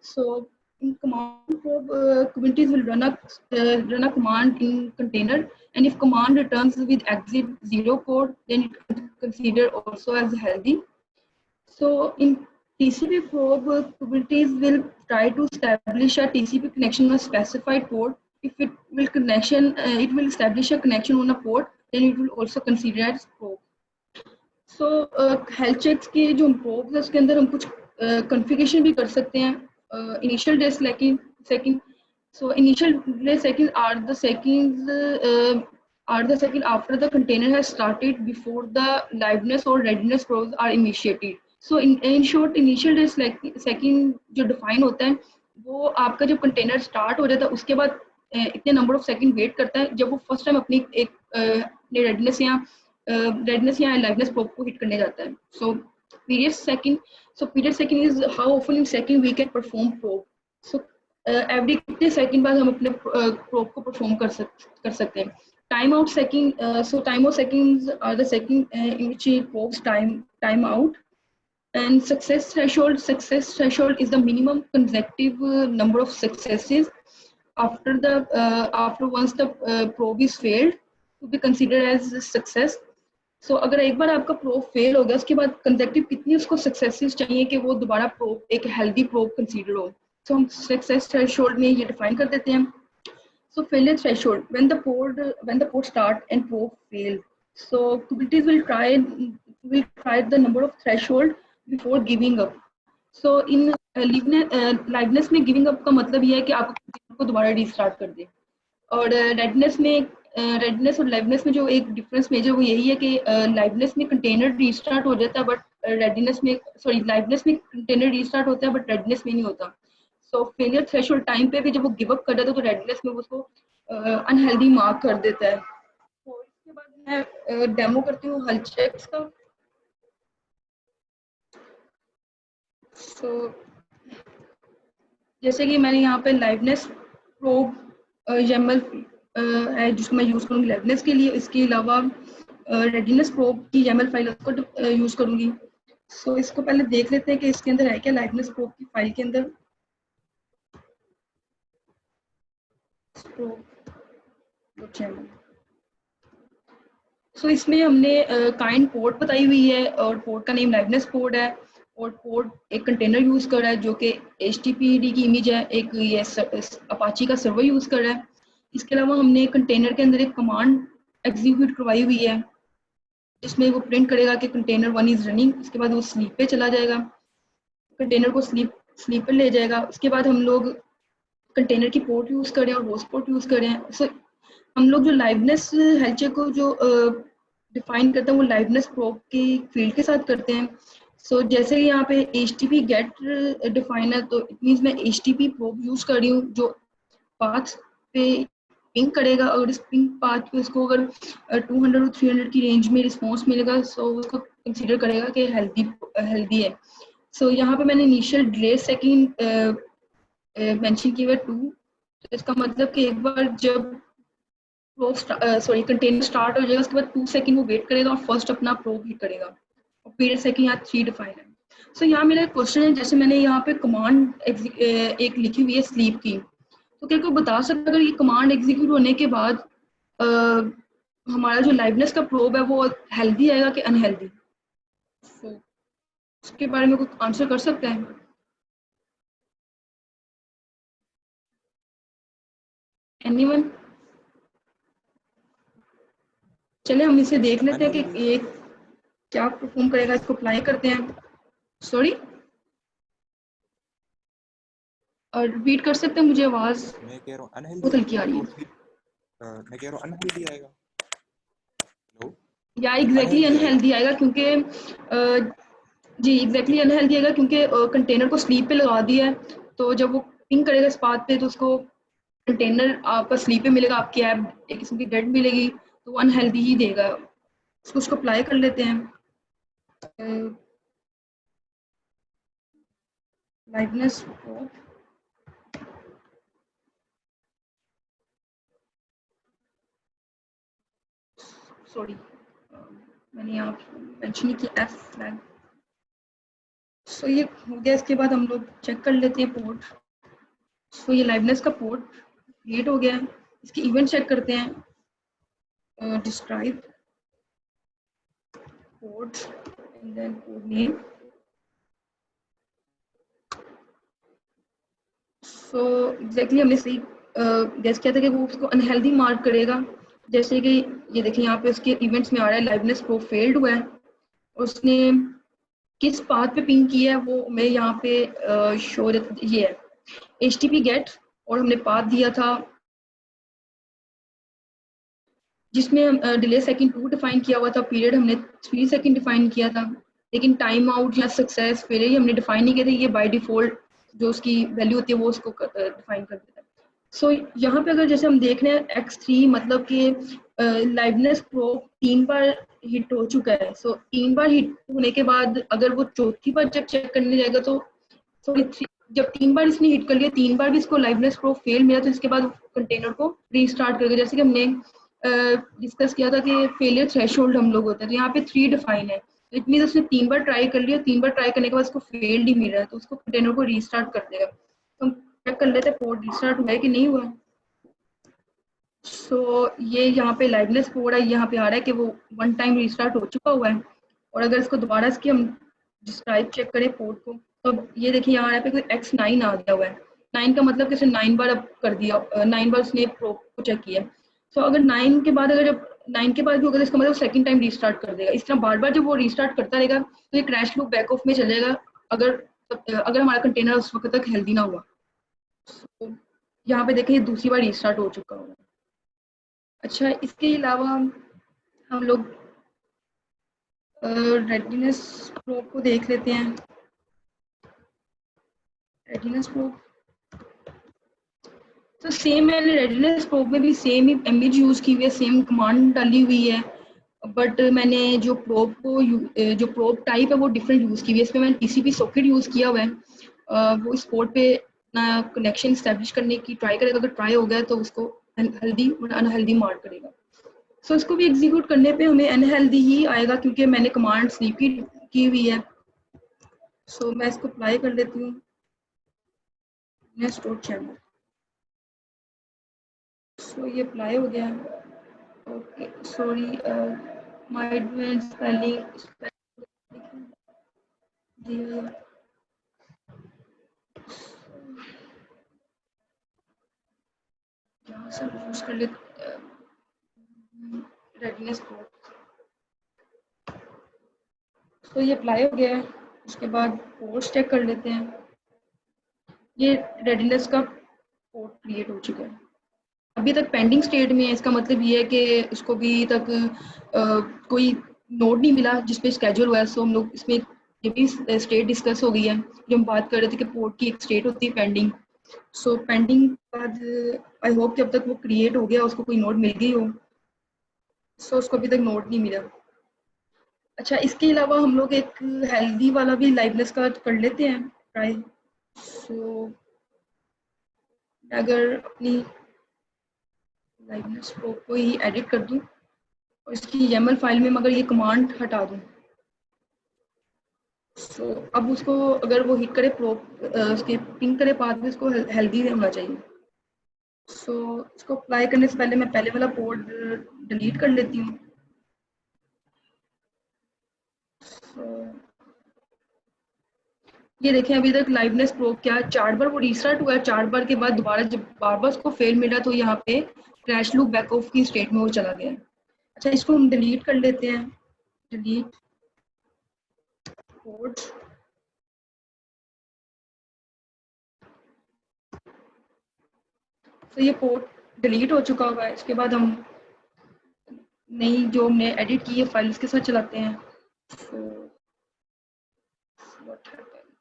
So in command probe, Kubernetes will run a command in container, and if command returns with exit 0 code, then it is considered also as healthy. So in TCP probe, Kubernetes will try to establish a TCP connection on a specified port. If it will establish a connection on a port, then it will also consider as probe. So health checks के जो probes है उसके अंदर हम कुछ configuration भी कर सकते हैं। Initial day second. So initial day second are the seconds after the container has started before the liveness or readiness probes are initiated. So in short, initial day second जो define होता है वो आपका जब कंटेनर स्टार्ट हो जाता है उसके बाद इतने नंबर ऑफ सेकंड वेट करता है जब वो फर्स्ट टाइम अपनी रेडनेस या लाइवनेस प्रोब को हिट करने जाता है। So period second is how often in second we can perform probe. So every कितने सेकंड बाद हम अपने प्रोब को परफॉर्म कर सकते हैं। Time out second, so time out seconds are the second in which probes time out. And success threshold is the minimum consecutive number of successes after once the probe is failed to be considered as a success. So अगर एक बार आपका probe fail हो गया उसके बाद consecutive कितनी उसको successes चाहिए कि वो दोबारा probe एक healthy probe consider हो। So हम success threshold में ये define कर देते हैं। So failure threshold, when the port start and probe fail, so Kubernetes will try the number of threshold before giving up. So in liveness में giving up का मतलब ये है कि आप को दोबारा रीस्टार्ट कर दे। और रेडनेस और लाइवनेस में जो एक डिफरेंस मेजर वो यही है कि लाइवनेस में कंटेनर रीस्टार्ट हो जाता है, बट लाइवनेस में कंटेनर रीस्टार्ट होता है बट रेडनेस में नहीं होता। सो फेलियर थ्रेशोल्ड टाइम पे भी जब वो गिव अप कर देता है तो रेडनेस में उसको अनहेल्दी मार्क कर देता है। तो इसके बाद मैं डेमो करती हूँ हेल्थ चेक्स का। सो जैसे कि मैंने यहाँ पे लाइवनेस प्रोब YAML है जिसको मैं यूज़ करूँगी लाइवनेस के लिए। इसके अलावा रेडीनेस प्रोब की YAML फाइल उसको यूज़ करूँगी। सो इसको पहले देख लेते हैं कि इसके अंदर है क्या लाइवनेस प्रोब की फाइल के अंदर। सो इसमें हमने काइंड पोर्ट बताई हुई है और पोर्ट का नेम लाइवनेस पोर्ट है और पोर्ट एक कंटेनर यूज़ कर रहा है जो कि HTTPD की इमेज है, एक ये अपाची का सर्वर यूज़ कर रहा है। इसके अलावा हमने कंटेनर के अंदर एक कमांड एग्जीक्यूट करवाई हुई है जिसमें वो प्रिंट करेगा कि कंटेनर 1 इज़ रनिंग। इसके बाद वो स्लीप पे चला जाएगा, कंटेनर को स्लीप पर ले जाएगा। उसके बाद हम लोग कंटेनर की पोर्ट यूज़ करें और होस्ट पोर्ट यूज़ करें। सो हम लोग जो लाइवनेस हेल्थ चेक को जो डिफाइन करते हैं वो लाइवनेस प्रोब की फील्ड के साथ करते हैं। सो जैसे यहाँ पे HTTP गेट डिफाइन है तो इट मीन्स मैं HTTP प्रोब यूज़ कर रही हूँ जो पाथ पे पिंग करेगा। और इस पिंग पाथ पे उसको अगर 200 और 300 की रेंज में रिस्पॉन्स मिलेगा सो उसको कंसीडर करेगा कि हेल्दी है। सो यहाँ पे मैंने इनिशियल डिले सेकंड मेंशन किया 2। तो इसका मतलब कि एक बार जब प्रोब कंटेनर स्टार्ट हो जाएगा उसके बाद 2 सेकंड वो वेट करेगा और फर्स्ट अपना प्रोब हिट करेगा और पीरियड सेकंड यहाँ 3 डिफाइन है। सो यहाँ मेरा क्वेश्चन है, जैसे मैंने यहाँ पे कमांड एक लिखी हुई है स्लीप की, तो क्या कोई बता सकता है अगर ये कमांड एग्जीक्यूट होने के बाद हमारा जो लाइवनेस का प्रोब है वो हेल्दी आएगा कि अनहेल्दी? so, उसके बारे में कुछ आंसर कर सकते हैं? एनीवन? चले हम इसे देख लेते हैं कि ये क्या परफॉर्म करेगा। इसको अप्लाई करते हैं। सॉरी, और रिपीट कर सकते हैं? मुझे आवाज मैं कह रहा हूँ अनहेल्दी बहुत हल्की आ रही है। मैं कह रहा हूँ अनहेल्दी आएगा। हेलो, या एग्जैक्टली अनहेल्दी आएगा क्योंकि जी एग्जैक्टली अनहेल्दी आएगा क्योंकि कंटेनर को स्लीप पे लगा दिया है। तो जब वो पिंग करेगा इस बात पे तो उसको कंटेनर आपका स्लीप पे मिलेगा, आपकी ऐप एक किस्म की डेड मिलेगी, तो वो अनहेल्दी ही देगा। उसको अप्लाई कर लेते हैं। लाइवनेस सॉरी मैंने यहाँ मेंशन नहीं किया एफ फ्लैग। सो ये हो गया। इसके बाद हम लोग चेक कर लेते हैं पोर्ट। सो ये लाइवनेस का पोर्ट क्रिएट हो गया है। इसके इवेंट चेक करते हैं। Describe port and then port name. So exactly हमने सही गेस किया था कि वो उसको अनहेल्दी मार्क करेगा। जैसे कि ये देखिए यहाँ पे उसके इवेंट्स में आ रहा है लाइवनेस प्रो फेल्ड हुआ है। उसने किस पाथ पे पिंग किया है वो मैं यहाँ पे शो ये है HTTP गेट और हमने पाथ दिया था जिसमें डिले सेकंड 2 डिफाइन किया हुआ था, पीरियड हमने 3 सेकंड डिफाइन किया था, लेकिन टाइम आउट या सक्सेस फिर ही हमने डिफाइन नहीं किया था। ये बाय डिफॉल्ट जो उसकी वैल्यू होती है वो उसको डिफाइन कर देता है। सो यहाँ पे अगर जैसे हम देख रहे हैं X3 मतलब कि लाइवनेस प्रो 3 बार हिट हो चुका है। सो 3 बार हिट होने के बाद अगर वो चौथी बार जब चेक करने जाएगा तो सॉरी जब 3 बार इसने हिट कर लिया, 3 बार भी इसको लाइवनेस प्रो फेल मिला तो इसके बाद कंटेनर को रीस्टार्ट करके, जैसे कि हमने डिस्कस किया था कि फेलियर थ्रेशोल्ड हम लोग होता है तो यहाँ पे 3 डिफाइन है। इट मीन उसने 3 बार ट्राई कर लिया, 3 बार ट्राई करने के बाद उसको फेल्ड ही मिल रहा है तो उसको कंटेनर को रीस्टार्ट कर देगा। तो हम चेक कर लेते हैं पोर्ट रीस्टार्ट हुआ है कि नहीं हुआ। सो ये यहाँ पे लाइवनेस पोर्ट है, यहाँ पे आ रहा है कि वो 1 टाइम रीस्टार्ट हो चुका हुआ है। और अगर इसको दोबारा इसकी हम डिस्क्राइब चेक करें पोर्ट को तो ये देखिए यहाँ पे कोई X9 आ गया हुआ है। 9 का मतलब कि उसने 9 बार अब कर दिया, 9 बार उसने प्रो को चेक किया। सो अगर 9 के बाद अगर जब 9 के बाद भी अगर इसका मतलब सेकंड टाइम रीस्टार्ट कर देगा। इस तरह बार बार जब वो रीस्टार्ट करता रहेगा तो ये क्रैश लूप बैक ऑफ में चलेगा। अगर अगर हमारा कंटेनर उस वक्त तक हेल्दी ना हुआ। तो यहाँ पे देखें, ये दूसरी बार रीस्टार्ट हो चुका होगा। अच्छा, इसके अलावा हम लोग रेडीनेस प्रोब को देख लेते हैं। रेडीनेस प्रोब तो सेम, मैंने रेडीनेस प्रोब में भी सेम ही इमेज यूज़ की हुई है, सेम कमांड डाली हुई है, बट मैंने जो प्रोब को जो प्रोब टाइप है वो डिफरेंट यूज़ की हुई है। इसमें मैंने टीसीपी सॉकेट यूज़ किया हुआ है। वो इस पोर्ट पे ना कनेक्शन इस्टेब्लिश करने की ट्राई करेगा, अगर ट्राई हो गया तो उसको हेल्दी और अनहेल्दी मार्क करेगा। सो इसको भी एग्जीक्यूट करने पे हमें अनहेल्दी ही आएगा, क्योंकि मैंने कमांड स्लीप की हुई है। सो मैं इसको अप्लाई कर लेती हूँ। नेक्स्ट चैनल, सो ये अप्लाई हो गया। ओके, सॉरी, माय स्पेलिंग यहाँ से यूज कर लेते रेडनेस को। तो ये अप्लाई हो गया है। उसके बाद पोर्ट चेक कर लेते हैं। ये रेडनेस का पोर्ट क्रिएट हो चुका है, अभी तक पेंडिंग स्टेट में है। इसका मतलब ये है कि उसको भी तक कोई नोड नहीं मिला जिस पे स्केड्यूल हुआ है। सो हम लोग इसमें ये भी स्टेट डिस्कस हो गई है, जो हम बात कर रहे थे कि पोर्ट की एक स्टेट होती है पेंडिंग। सो पेंडिंग बाद आई होप कि अब तक वो क्रिएट हो गया, उसको कोई नोड मिल गई हो। सो उसको अभी तक नोड नहीं मिला। अच्छा, इसके अलावा हम लोग एक हेल्दी वाला भी लाइवनेस का कर लेते हैं ट्राई। सो अगर अपनी लाइवनेस प्रोब को ही एडिट कर दूं और इसकी YAML फाइल में मगर ये कमांड हटा दूं, सो अब उसको अगर वो हिट करे प्रोब उसके पिंग करे पाथ में, उसको हेल्दी होना चाहिए। सो इसको अप्लाई करने से पहले मैं पहले वाला पोर्ट डिलीट कर लेती हूँ। ये देखें, अभी तक लाइवनेस प्रोब क्या 4 बार वो रीस्टार्ट हुआ है। 4 बार के बाद दोबारा जब बार बार उसको फेल मिला तो यहाँ पे क्रैश लूप बैक ऑफ की स्टेट में वो चला गया। अच्छा, इसको हम डिलीट कर लेते हैं। Delete port. तो ये पोर्ट डिलीट हो चुका हुआ है। इसके बाद हम नई जो हमने एडिट की है फाइल उसके साथ चलाते हैं। So, what happened?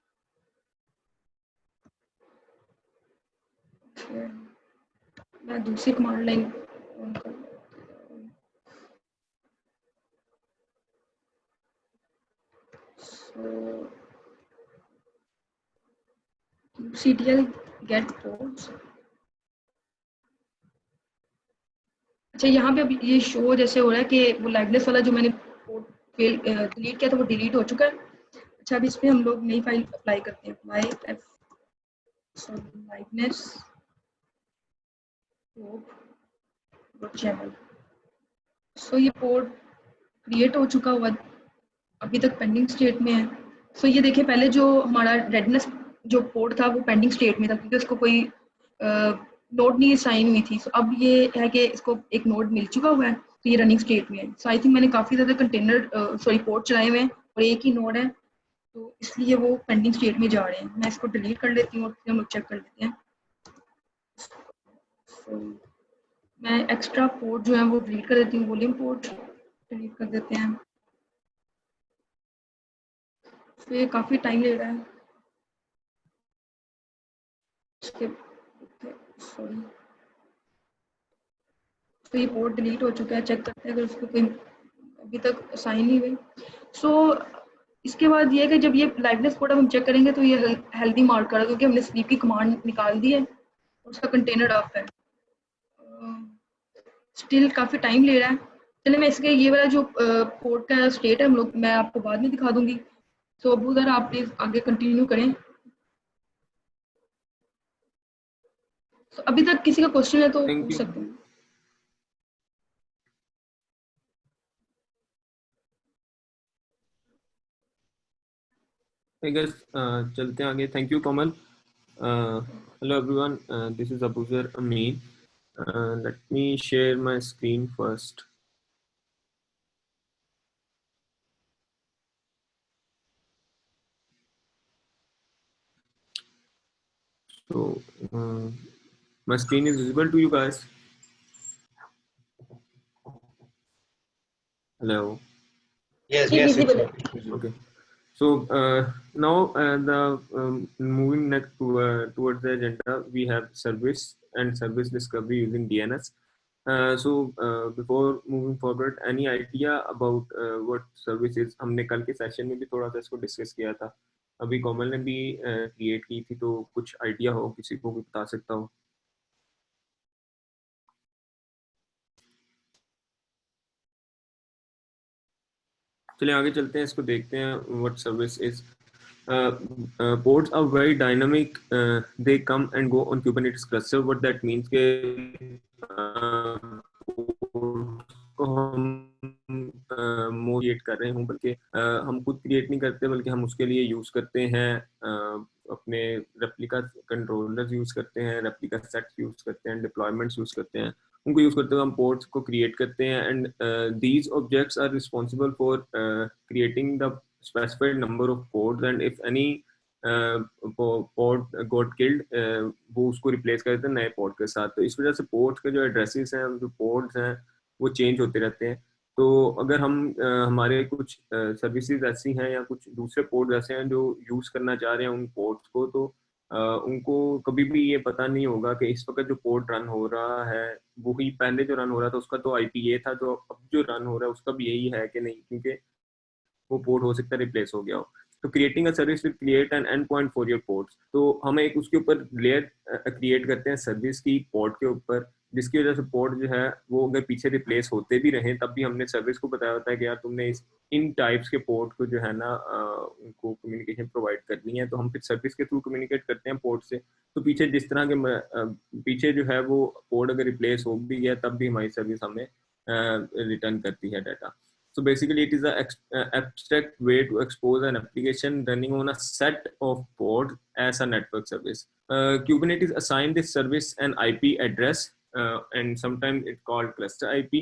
Okay. मैं दूसरी कमांड लाइन ऑन कर लेती हूँ। So, ctl get ports। अच्छा, यहाँ पे अभी ये शो जैसे हो रहा है कि वो लाइवनेस वाला जो मैंने पोर्ट फेल डिलीट किया था वो डिलीट हो चुका है। अच्छा, अभी इस पे हम लोग नई फाइल अप्लाई करते हैं। Apply F liveness channel। सो ये पोर्ट क्रिएट हो चुका हुआ, अभी तक पेंडिंग स्टेट में है। सो ये देखिए, पहले जो हमारा रेडनेस जो पोर्ट था वो पेंडिंग स्टेट में था, क्योंकि उसको कोई नोड नहीं साइन हुई थी। सो अब ये है कि इसको एक नोड मिल चुका हुआ है, तो ये रनिंग स्टेट में है। सो आई थिंक मैंने काफ़ी ज़्यादा कंटेनर सॉरी पोर्ट चलाए हुए हैं और एक ही नोड है, तो इसलिए वो पेंडिंग स्टेट में जा रहे हैं। मैं इसको डिलीट कर लेती हूँ और फिर हम लोग चेक कर लेते हैं। So, मैं एक्स्ट्रा पोर्ट जो है वो डिलीट कर देती हूँ। वॉल्यूम पोर्ट डिलीट कर देते हैं। तो ये काफ़ी टाइम ले रहा है। सॉरी, तो ये पोर्ट डिलीट हो चुका है। चेक करते हैं अगर उसको कोई अभी तक असाइन नहीं हुई। सो इसके बाद ये है कि जब ये लाइवनेस पोर्ट हम चेक करेंगे तो ये हेल्दी मार्क करा, क्योंकि हमने स्लीप की कमांड निकाल दी है और उसका कंटेनर ऑफ है। स्टिल काफ़ी टाइम ले रहा है। चलिए, मैं इसके ये वाला जो पोर्ट का स्टेट है हम लोग मैं आपको बाद में दिखा दूंगी। सो अबू ज़रा आप प्लीज़ आगे कंटिन्यू करें। तो अभी तक किसी का क्वेश्चन है तो Thank पूछ you. सकते हैं। I guess चलते हैं आगे. Thank you, Kamal. Hello everyone. This is Abuzar Amin. Let me share my screen first. So my screen is visible to you guys. Hello. Yes, Yes, yes, it's visible. Okay. So now the moving next towards the agenda, we have service and service discovery using DNS. Before moving forward, any idea about what service is? हमने कल के session में भी थोड़ा सा इसको discuss किया था. अभी कोमल ने भी क्रिएट की थी, तो कुछ आइडिया हो किसी को भी बता सकता हो. चलिए आगे चलते हैं, इसको देखते हैं. What service is. Pods are very dynamic. They come and go on Kubernetes cluster. What that means के को हम क्रिएट कर रहे हूँ, बल्कि हम खुद क्रिएट नहीं करते, बल्कि हम उसके लिए यूज करते हैं अपने रेप्लिका कंट्रोलर्स यूज करते हैं, रेप्लिका सेट्स यूज करते हैं, डिप्लॉयमेंट्स यूज करते हैं. उनको यूज करते हुए हम पोर्ट्स को क्रिएट करते हैं. And these objects are responsible for creating the specified number of pods, and if any pod got killed, वो उसको रिप्लेस कर देते हैं नए पोर्ट के साथ. तो इस वजह से पोर्ट्स के जो एड्रेसेस हैं, जो पोर्ट्स हैं, वो चेंज होते रहते हैं. तो अगर हम हमारे कुछ सर्विसेज ऐसी हैं या कुछ दूसरे पोर्ट्स ऐसे हैं जो यूज करना चाह रहे हैं उन पोर्ट्स को, तो उनको कभी भी ये पता नहीं होगा कि इस वक्त जो पोर्ट रन हो रहा है वही पहले जो रन हो रहा था उसका तो आईपी ये था, जो अब जो रन हो रहा है उसका भी यही है कि नहीं, क्योंकि वो पोर्ट हो सकता है रिप्लेस हो गया हो. तो creating a service will create an and point for your ports. तो हम एक उसके ऊपर लेयर क्रिएट करते हैं सर्विस की पोर्ट के ऊपर, जिसकी वजह से पोर्ट जो है वो अगर पीछे रिप्लेस होते भी रहे तब भी हमने सर्विस को बताया होता है कि यार तुमने इन टाइप्स के पोर्ट को जो है ना उनको कम्युनिकेशन प्रोवाइड करनी है. तो हम फिर सर्विस के थ्रू कम्युनिकेट करते हैं पोर्ट से. तो पीछे जिस तरह के पीछे जो है वो पोर्ट अगर रिप्लेस हो भी गया तब भी हमारी सर्विस हमें रिटर्न करती है data. So basically, it is an abstract way to expose an application running on a set of pods as a network service. Kubernetes assign this service an IP address, and sometimes it's called cluster IP.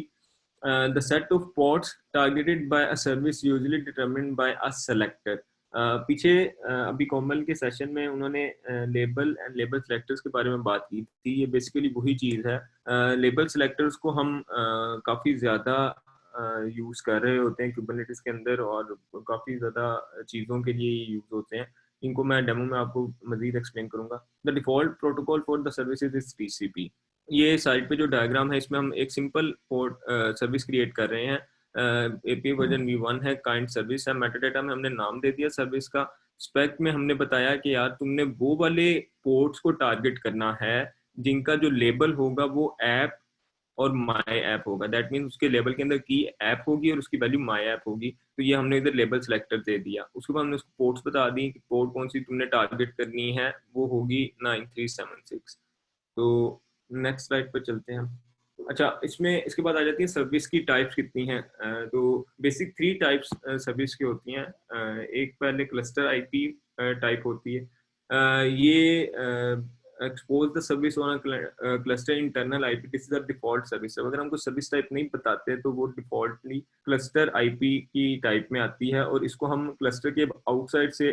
The set of pods targeted by a service usually determined by a selector. पीछे अभी कोमल के session में उन्होंने label and label selectors के बारे में बात की थी. ये बेसिकली वही चीज़ है. लेबल सेलेक्टर्स को हम काफ़ी ज़्यादा यूज कर रहे होते हैं कुबरनेटिस के अंदर, और काफ़ी ज़्यादा चीज़ों के लिए यूज होते हैं. इनको मैं डेमो में आपको मजीद एक्सप्लेन करूंगा. The default protocol for the services is TCP. ये साइड पे जो डायग्राम है इसमें हम एक सिंपल पोर्ट सर्विस क्रिएट कर रहे हैं. एपी वर्जन v1 है, काइंड सर्विस है. मेटाडाटा में हमने नाम दे दिया सर्विस का. स्पेक में हमने बताया कि यार तुमने वो वाले पोर्ट्स को टारगेट करना है जिनका जो लेबल होगा वो ऐप और माई ऐप होगा. दैट मीन उसके लेबल के अंदर की ऐप होगी और उसकी वैल्यू माई ऐप होगी. तो ये हमने इधर लेबल सेलेक्टर दे दिया. उसके बाद हमने उसको पोर्ट्स बता दी कि पोर्ट कौन सी तुमने टारगेट करनी है, वो होगी 9376. तो नेक्स्ट स्लाइड पर चलते हैं. अच्छा, इसमें इसके बाद आ जाती है सर्विस की टाइप्स कितनी हैं. तो बेसिक 3 टाइप्स सर्विस की होती हैं. एक पहले क्लस्टर आईपी टाइप होती है. ये expose the service on a cluster internal IP. This is the default service. अगर हमको सर्विस टाइप नहीं बताते तो वो डिफॉल्टली क्लस्टर आईपी की टाइप में आती है, और इसको हम क्लस्टर के आउटसाइड से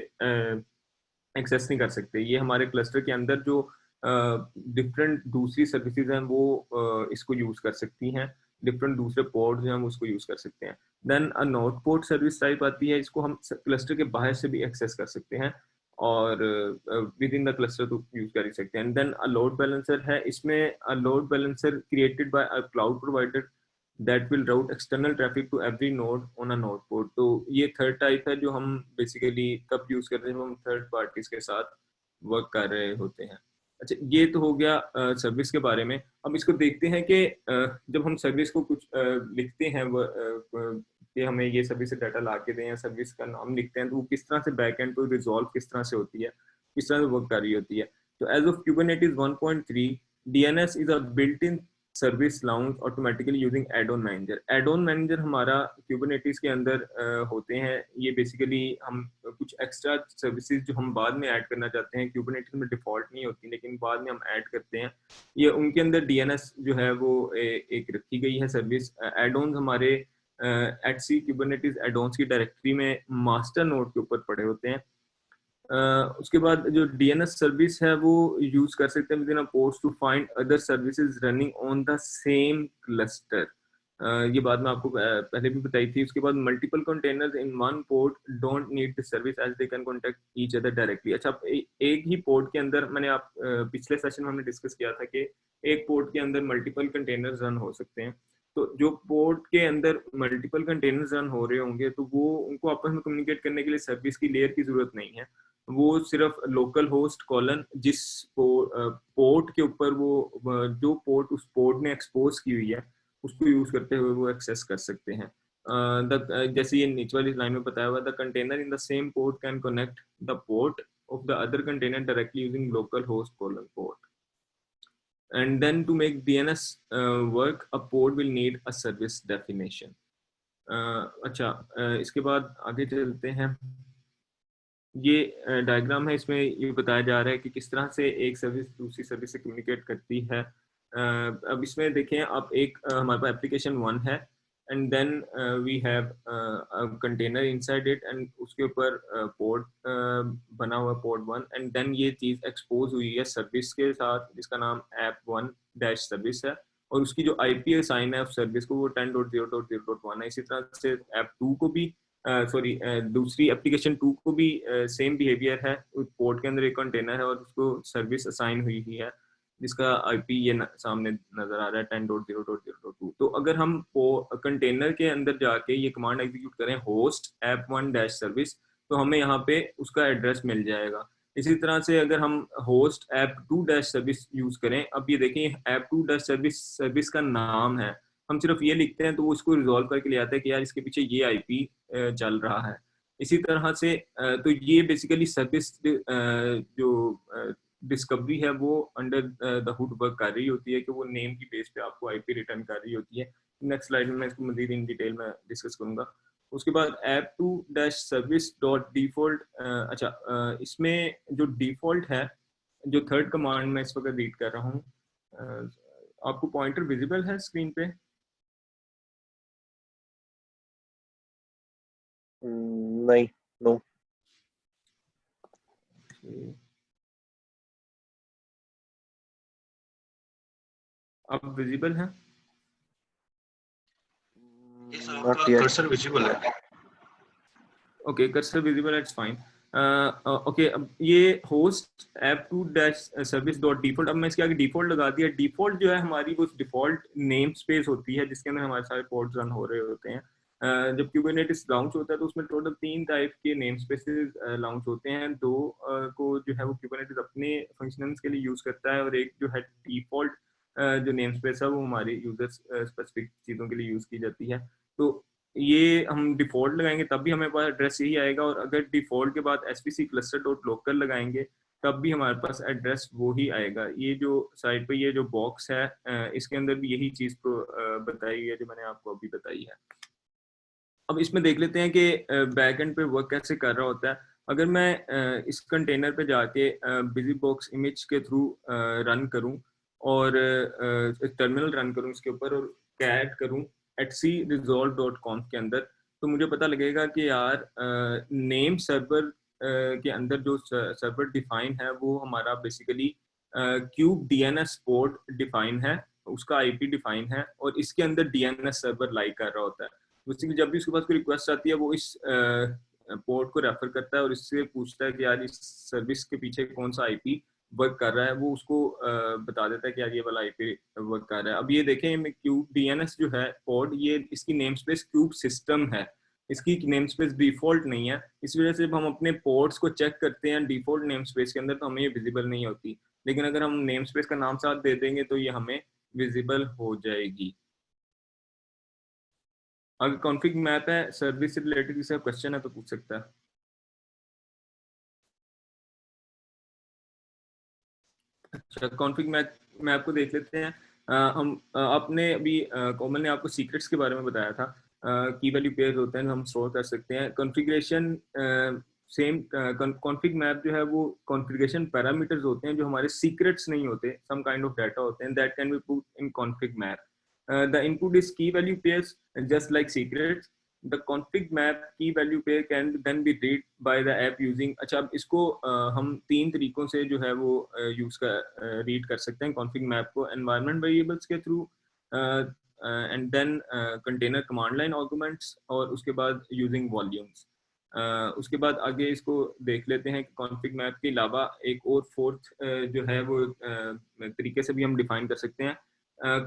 एक्सेस नहीं कर सकते. ये हमारे क्लस्टर के अंदर जो डिफरेंट दूसरी सर्विसेज हैं वो इसको यूज कर सकती हैं. डिफरेंट दूसरे पोर्ट्स हैं हम उसको यूज कर सकते हैं. Then a node port service type आती है. इसको हम क्लस्टर के बाहर से भी एक्सेस कर सकते हैं और विद इन द क्लस्टर तो यूज कर ही सकते हैं. And then a load balancer है. इसमें a load balancer created by a cloud provider that will route external traffic to every node on a node port. तो ये थर्ड टाइप है जो हम बेसिकली कब यूज करते हैं, हम थर्ड पार्टीज के साथ वर्क कर रहे होते हैं. अच्छा, ये तो हो गया सर्विस के बारे में. अब इसको देखते हैं कि जब हम सर्विस को कुछ लिखते हैं कि हमें ये सर्विस से डाटा ला के दें या सर्विस का नाम लिखते हैं, तो वो किस तरह से बैक एंड को रिजॉल्व किस तरह से होती है, किस तरह से वर्क कर रही होती है. तो as of Kubernetes 1.3, DNS is a built-in service launch automatically using add-on manager. Add-on manager हमारा Kubernetes के अंदर होते हैं. ये बेसिकली हम कुछ एक्स्ट्रा सर्विसेज जो हम बाद में ऐड करना चाहते हैं, Kubernetes में डिफॉल्ट नहीं होती लेकिन बाद में हम ऐड करते हैं, ये उनके अंदर DNS जो है वो एक रखी गई है सर्विस. एड-ऑन हमारे @C Kubernetes एड-ऑन्स की डायरेक्टरी में मास्टर नोड के ऊपर पड़े होते हैं. उसके बाद जो DNS सर्विस है वो यूज कर सकते हैं within a port to find other services running on the same cluster. ये बात मैं आपको पहले भी बताई थी। उसके बाद multiple containers in one port don't need the service as they can contact each other directly. अच्छा, एक ही पोर्ट के अंदर, मैंने आप पिछले सेशन में हमने डिस्कस किया था कि एक पोर्ट के अंदर मल्टीपल कंटेनर्स रन हो सकते हैं। तो जो पोर्ट के अंदर मल्टीपल कंटेनर्स रन हो रहे होंगे तो वो उनको आपस में कम्युनिकेट करने के लिए सर्विस की लेयर की जरूरत नहीं है। वो सिर्फ लोकल होस्ट कॉलन जिस पोर्ट के ऊपर वो जो पोर्ट उस पोर्ट ने एक्सपोज की हुई है उसको यूज करते हुए वो एक्सेस कर सकते हैं। जैसे ये नीचे वाली लाइन में बताया हुआ, the container in the same port can connect the port of the other container directly using local host colon port. And then to make DNS work, a port will need a service definition. अच्छा, इसके बाद आगे चलते हैं। ये diagram है, इसमें ये बताया जा रहा है कि किस तरह से एक सर्विस दूसरी सर्विस से कम्युनिकेट करती है। अब इसमें देखें आप, एक हमारे पास एप्लीकेशन 1 है and then we have container inside it and उसके ऊपर पोर्ट बना हुआ पोर्ट 1 एंड देन ये चीज़ एक्सपोज हुई है सर्विस के साथ जिसका नाम app1- सर्विस है और उसकी जो IP साइन है उस सर्विस को वो 10.0.0.1 है। इसी तरह से app2 को भी दूसरी एप्लीकेशन 2 को भी सेम बिहेवियर है। पोर्ट के अंदर एक कंटेनर है और उसको सर्विस असाइन हुई है जिसका IP ये सामने नजर आ रहा है 10.0.0.2। तो अगर हम कंटेनर के अंदर जाके ये कमांड एग्जीक्यूट करें होस्ट app1- सर्विस तो हमें यहाँ पे उसका एड्रेस मिल जाएगा। इसी तरह से अगर हम होस्ट app2- सर्विस यूज करें, अब ये देखें app2- सर्विस का नाम है, हम सिर्फ ये लिखते हैं तो वो इसको रिजॉल्व करके ले आता है कि यार इसके पीछे ये IP चल रहा है। इसी तरह से तो ये बेसिकली सर्विस जो डिस्कवरी है वो अंडर द हुड वर्क कर रही होती है कि वो नेम की बेस पे आपको IP रिटर्न कर रही होती है। नेक्स्ट स्लाइड में मैं इसको मजीद इन डिटेल में डिस्कस करूंगा। उसके बाद app2- service डॉट डिफॉल्ट, अच्छा इसमें जो डिफॉल्ट है, जो थर्ड कमांड मैं इस वक्त रीड कर रहा हूँ, आपको पॉइंटर विजिबल है स्क्रीन पे? नहीं, नो। अब विजिबल है? Not yet. कर्सर विजिबल है। Okay, cursor visible, it's fine. Okay, अब ये host app2- service dot default, अब मैं इसके आगे डिफॉल्ट लगा दिया। डिफॉल्ट जो है हमारी वो डिफॉल्ट नेम स्पेस होती है जिसके अंदर हमारे सारे पोर्ट्स रन हो रहे होते हैं। जब कुबरनेटिस लॉन्च होता है तो उसमें टोटल 3 टाइप के नेम स्पेसेस लॉन्च होते हैं। 2 को जो है वो कुबरनेटिस अपने फंक्शंस के लिए यूज करता है और एक जो है डिफॉल्ट जो नेम स्पेस है वो हमारी यूजर स्पेसिफिक चीज़ों के लिए यूज की जाती है। तो ये हम डिफॉल्ट लगाएंगे तब भी हमें पास एड्रेस यही आएगा, और अगर डिफॉल्ट के बाद svc cluster.local लगाएंगे तब भी हमारे पास एड्रेस वो ही आएगा। ये जो साइड पे ये जो बॉक्स है इसके अंदर भी यही चीज़ बताई गई है जो मैंने आपको अभी बताई है। अब इसमें देख लेते हैं कि बैकएंड पे वर्क कैसे कर रहा होता है। अगर मैं इस कंटेनर पे जाके बिजी बॉक्स इमेज के थ्रू रन करूं और टर्मिनल रन करूं इसके ऊपर और कैट करूं @cresolve.conf के अंदर, तो मुझे पता लगेगा कि यार नेम सर्वर के अंदर जो सर्वर डिफाइन है वो हमारा basically cube DNS port define है, उसका IP डिफाइन है और इसके अंदर DNS सर्वर लाइक कर रहा होता है। बेसिकली जब भी उसके पास कोई रिक्वेस्ट आती है वो इस पोर्ट को रेफर करता है और इससे पूछता है कि यार इस सर्विस के पीछे कौन सा IP वर्क कर रहा है, वो उसको बता देता है कि यार ये वाला IP वर्क कर रहा है। अब ये देखें क्यूब DNS जो है पोर्ट, ये इसकी नेम स्पेस क्यूब सिस्टम है, इसकी नेम स्पेस डिफॉल्ट नहीं है। इस वजह से जब हम अपने पोर्ट्स को चेक करते हैं डिफॉल्ट नेम स्पेस के अंदर तो हमें ये विजिबल नहीं होती, लेकिन अगर हम नेम स्पेस का नाम साथ दे देंगे तो ये हमें विजिबल हो जाएगी। अगर कॉन्फिग मैप है सर्विस से रिलेटेड किसी का क्वेश्चन है तो पूछ सकता है। अच्छा, कॉन्फिग मैप को देख लेते हैं। हम आपने अभी कॉमन ने आपको सीक्रेट्स के बारे में बताया था, की वैल्यू पेयर्स होते हैं हम स्टोर कर सकते हैं। कॉन्फ़िगरेशन सेम कॉन्फिग मैप जो है वो कॉन्फ़िगरेशन पैरामीटर्स होते हैं जो हमारे सीक्रेट्स नहीं होते, सम काइंड ऑफ डाटा होते हैं that can be put in config map. The input is key value pairs just like secrets. The config map की value pair can then be read by the app using. अच्छा, अब इसको हम 3 तरीकों से जो है वो यूज कर रीड कर सकते हैं कॉन्फिग मैप को। एनवायरनमेंट वेरिएबल्स के थ्रू, and then container command line arguments, और उसके बाद यूजिंग वॉल्यूम्स। उसके बाद आगे इसको देख लेते हैं कि कॉन्फिग मैप के अलावा एक और फोर्थ जो है वो तरीके से भी हम डिफाइन कर सकते हैं।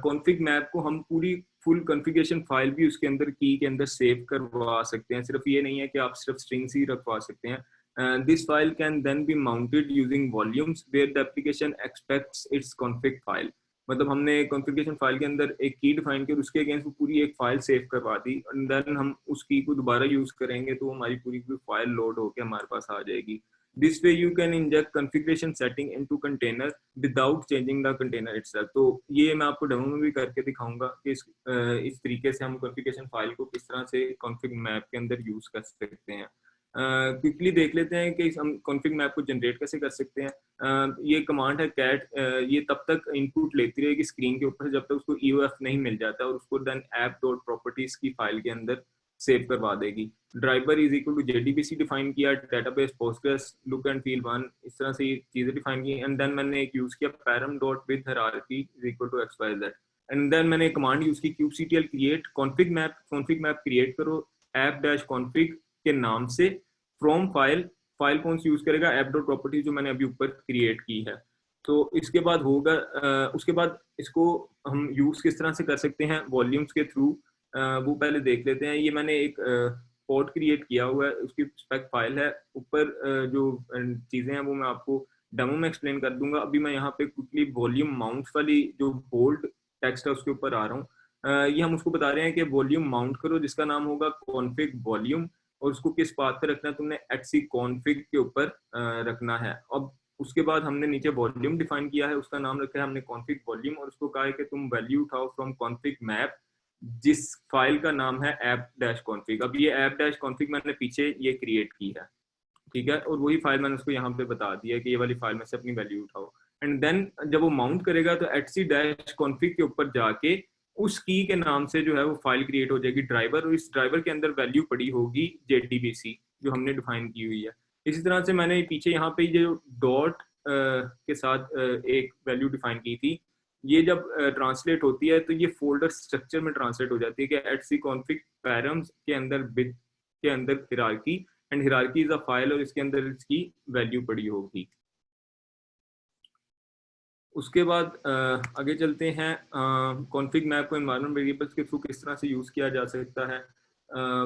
कॉन्फिग मैप को हम पूरी फुल कॉन्फ़िगरेशन फाइल भी उसके अंदर की के अंदर सेव करवा सकते हैं। सिर्फ ये नहीं है कि आप सिर्फ स्ट्रिंग्स ही रखवा सकते हैं। This file can then be mounted using volumes where the application expects its config file. मतलब हमने कॉन्फ़िगरेशन फाइल के अंदर एक की डिफाइन की और उसके अगेंस्ट वो पूरी एक फाइल सेव करवा दी, एंड देन हम उस की को दोबारा यूज करेंगे तो हमारी पूरी फाइल लोड होकर हमारे पास आ जाएगी। This way you can inject configuration setting into container without changing the container itself। तो ये मैं आपको डेमो में भी करके दिखाऊंगा कि इस तरीके से हम कॉन्फ़िगरेशन फाइल को किस तरह से कॉन्फिग मैप के अंदर यूज कर सकते हैं। क्विकली देख लेते हैं कि हम कॉन्फिग मैप को जनरेट कैसे कर सकते हैं। ये कमांड है कैट, ये तब तक इनपुट लेती रहेगी स्क्रीन के ऊपर जब तक उसको EOF नहीं मिल जाता, और उसको देन ऐप डॉट प्रॉपर्टीज की फाइल के अंदर सेव करवा देगी। Driver is equal to JDBC define किया, database Postgres look and feel 1, इस तरह से ये चीजें डिफाइन की। एंड देन मैंने एक यूज किया param dot with hierarchy is equal to XYZ। And then मैंने कमांड यूज की kubectl create config map create करो ऐप डैश कॉन्फिग के नाम से फ्रॉम फाइल कौन सी यूज करेगा, ऐप डॉट प्रॉपर्टी जो मैंने अभी ऊपर क्रिएट की है। तो इसके बाद होगा उसके बाद इसको हम यूज किस तरह से कर सकते हैं वॉल्यूम्स के थ्रू, वो पहले देख लेते हैं। ये मैंने एक पोर्ट क्रिएट किया हुआ है, उसकी स्पेक फाइल है ऊपर। जो चीजें हैं वो मैं आपको डेमो में एक्सप्लेन कर दूंगा। अभी मैं यहाँ पे क्विकली वॉल्यूम माउंट वाली जो बोल्ड टेक्स्ट है उसके ऊपर आ रहा हूँ। ये हम उसको बता रहे हैं कि वॉल्यूम माउंट करो जिसका नाम होगा कॉन्फिग वॉल्यूम, और उसको किस पाथ पे रखना है, तुमने etc config के ऊपर रखना है। अब उसके बाद हमने नीचे वॉल्यूम डिफाइन किया है, उसका नाम रखा है हमने कॉन्फिग वॉल्यूम, और उसको कहा है कि तुम वैल्यू उठाओ फ्रॉम कॉन्फिग मैप जिस फाइल का नाम है ऐप डैश कॉन्फिग। अब ये ऐप डैश कॉन्फिग मैंने पीछे ये क्रिएट की है, ठीक है, और वही फाइल मैंने उसको यहाँ पे बता दिया कि ये वाली फाइल में से अपनी वैल्यू उठाओ। एंड देन जब वो माउंट करेगा तो etc-config के ऊपर जाके उस की के नाम से जो है वो फाइल क्रिएट हो जाएगी ड्राइवर, और इस ड्राइवर के अंदर वैल्यू पड़ी होगी JDBC जो हमने डिफाइन की हुई है। इसी तरह से मैंने पीछे यहाँ पे जो डॉट के साथ एक वैल्यू डिफाइन की थी, ये जब ट्रांसलेट होती है तो ये फोल्डर स्ट्रक्चर में ट्रांसलेट हो जाती है कि etc-config params के अंदर विद के अंदर hierarchy, and hierarchy is a file, और इसके अंदर इसकी वैल्यू पड़ी होगी। उसके बाद आगे चलते हैं। कॉन्फिग मैप को एनवायरनमेंट वेरिएबल्स के थ्रू किस तरह से यूज किया जा सकता है,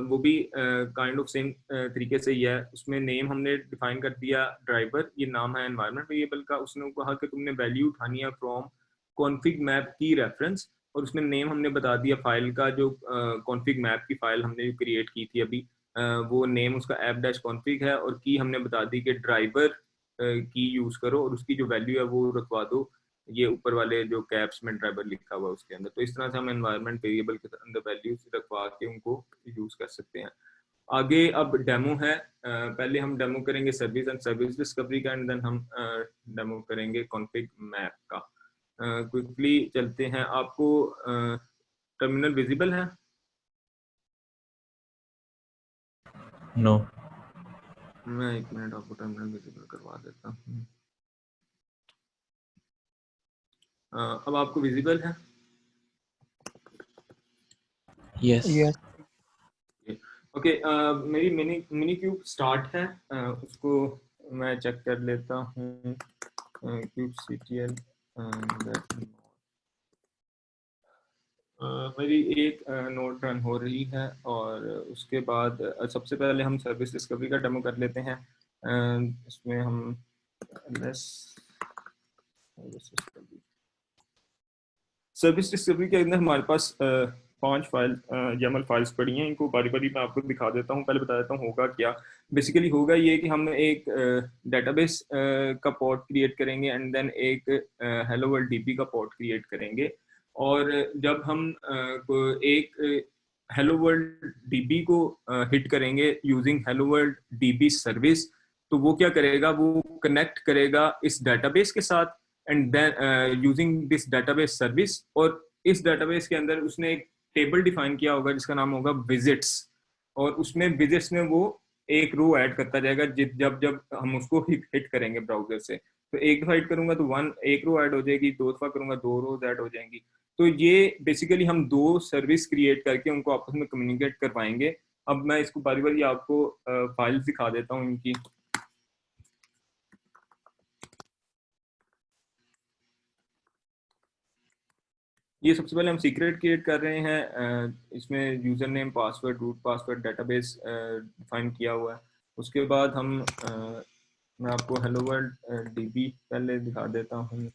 वो भी काइंड ऑफ सेम तरीके से ही है। उसमें नेम हमने डिफाइन कर दिया ड्राइवर, ये नाम है एनवायरनमेंट वेरिएबल का। उसने कहा कि तुमने वैल्यू उठानी है फ्रॉम कॉन्फिग मैप की रेफरेंस, और उसमें नेम हमने बता दिया फाइल का, जो कॉन्फिग मैप की फाइल हमने क्रिएट की थी अभी, वो नेम उसका ऐप डैश कॉन्फिग है, और की हमने बता दी कि ड्राइवर की यूज करो और उसकी जो वैल्यू है वो रखवा दो ये ऊपर वाले जो कैप्स में ड्राइवर लिखा हुआ है उसके अंदर। तो इस तरह से हम एनवायरनमेंट वेरिएबल के अंदर वैल्यूज रखवा के उनको यूज कर सकते हैं। आगे अब डेमो है। पहले हम डेमो करेंगे सर्विस एंड सर्विस डिस्कवरी का, एंड देन हम डेमो करेंगे कॉन्फिग मैप का। क्विकली चलते हैं। आपको टर्मिनल विजिबल है? नो। मैं 1 मिनट आपको टर्मिनल विजिबल करवा देता हूँ। अब आपको विजिबल है? यस। ओके, मेरी मिनी क्यूब स्टार्ट है, उसको मैं चेक कर लेता हूँ। kubectl मेरी एक नोट रन हो रही है, और उसके बाद सबसे पहले हम सर्विस डिस्कवरी का डेमो कर लेते हैं। इसमें हम सर्विस डिस्कवरी के अंदर हमारे पास 5 फाइल YAML फाइल्स पड़ी हैं। इनको बारी बारी मैं आपको दिखा देता हूँ। पहले बता देता हूँ होगा क्या। बेसिकली होगा ये कि हम एक डेटाबेस का पोर्ट क्रिएट करेंगे, एंड देन एक हेलो वर्ल्ड DB का पोर्ट क्रिएट करेंगे। और जब हम एक हेलो वर्ल्ड DB को हिट करेंगे using hello world DB service, तो वो क्या करेगा, वो कनेक्ट करेगा इस डेटाबेस के साथ, and then using this database service. और इस डेटाबेस के अंदर उसने एक टेबल डिफाइन किया होगा जिसका नाम होगा विजिट्स। और उसमें विजिट्स में वो एक रो ऐड करता जाएगा जब जब हम उसको हिट करेंगे ब्राउजर से। तो एक दफा हिट करूंगा तो एक रो ऐड हो जाएगी, दो दफा करूंगा 2 रोज ऐड हो जाएंगी। तो ये बेसिकली हम 2 सर्विस क्रिएट करके उनको आपस में कम्युनिकेट करवाएंगे। अब मैं इसको बारी बारी आपको फाइल्स दिखा देता हूँ इनकी। ये सबसे पहले हम सीक्रेट क्रिएट कर रहे हैं, इसमें user name, password, root password, database define किया हुआ है। उसके बाद हम मैं आपको हेलो वर्ल्ड डीबी पहले दिखा देता हूँ।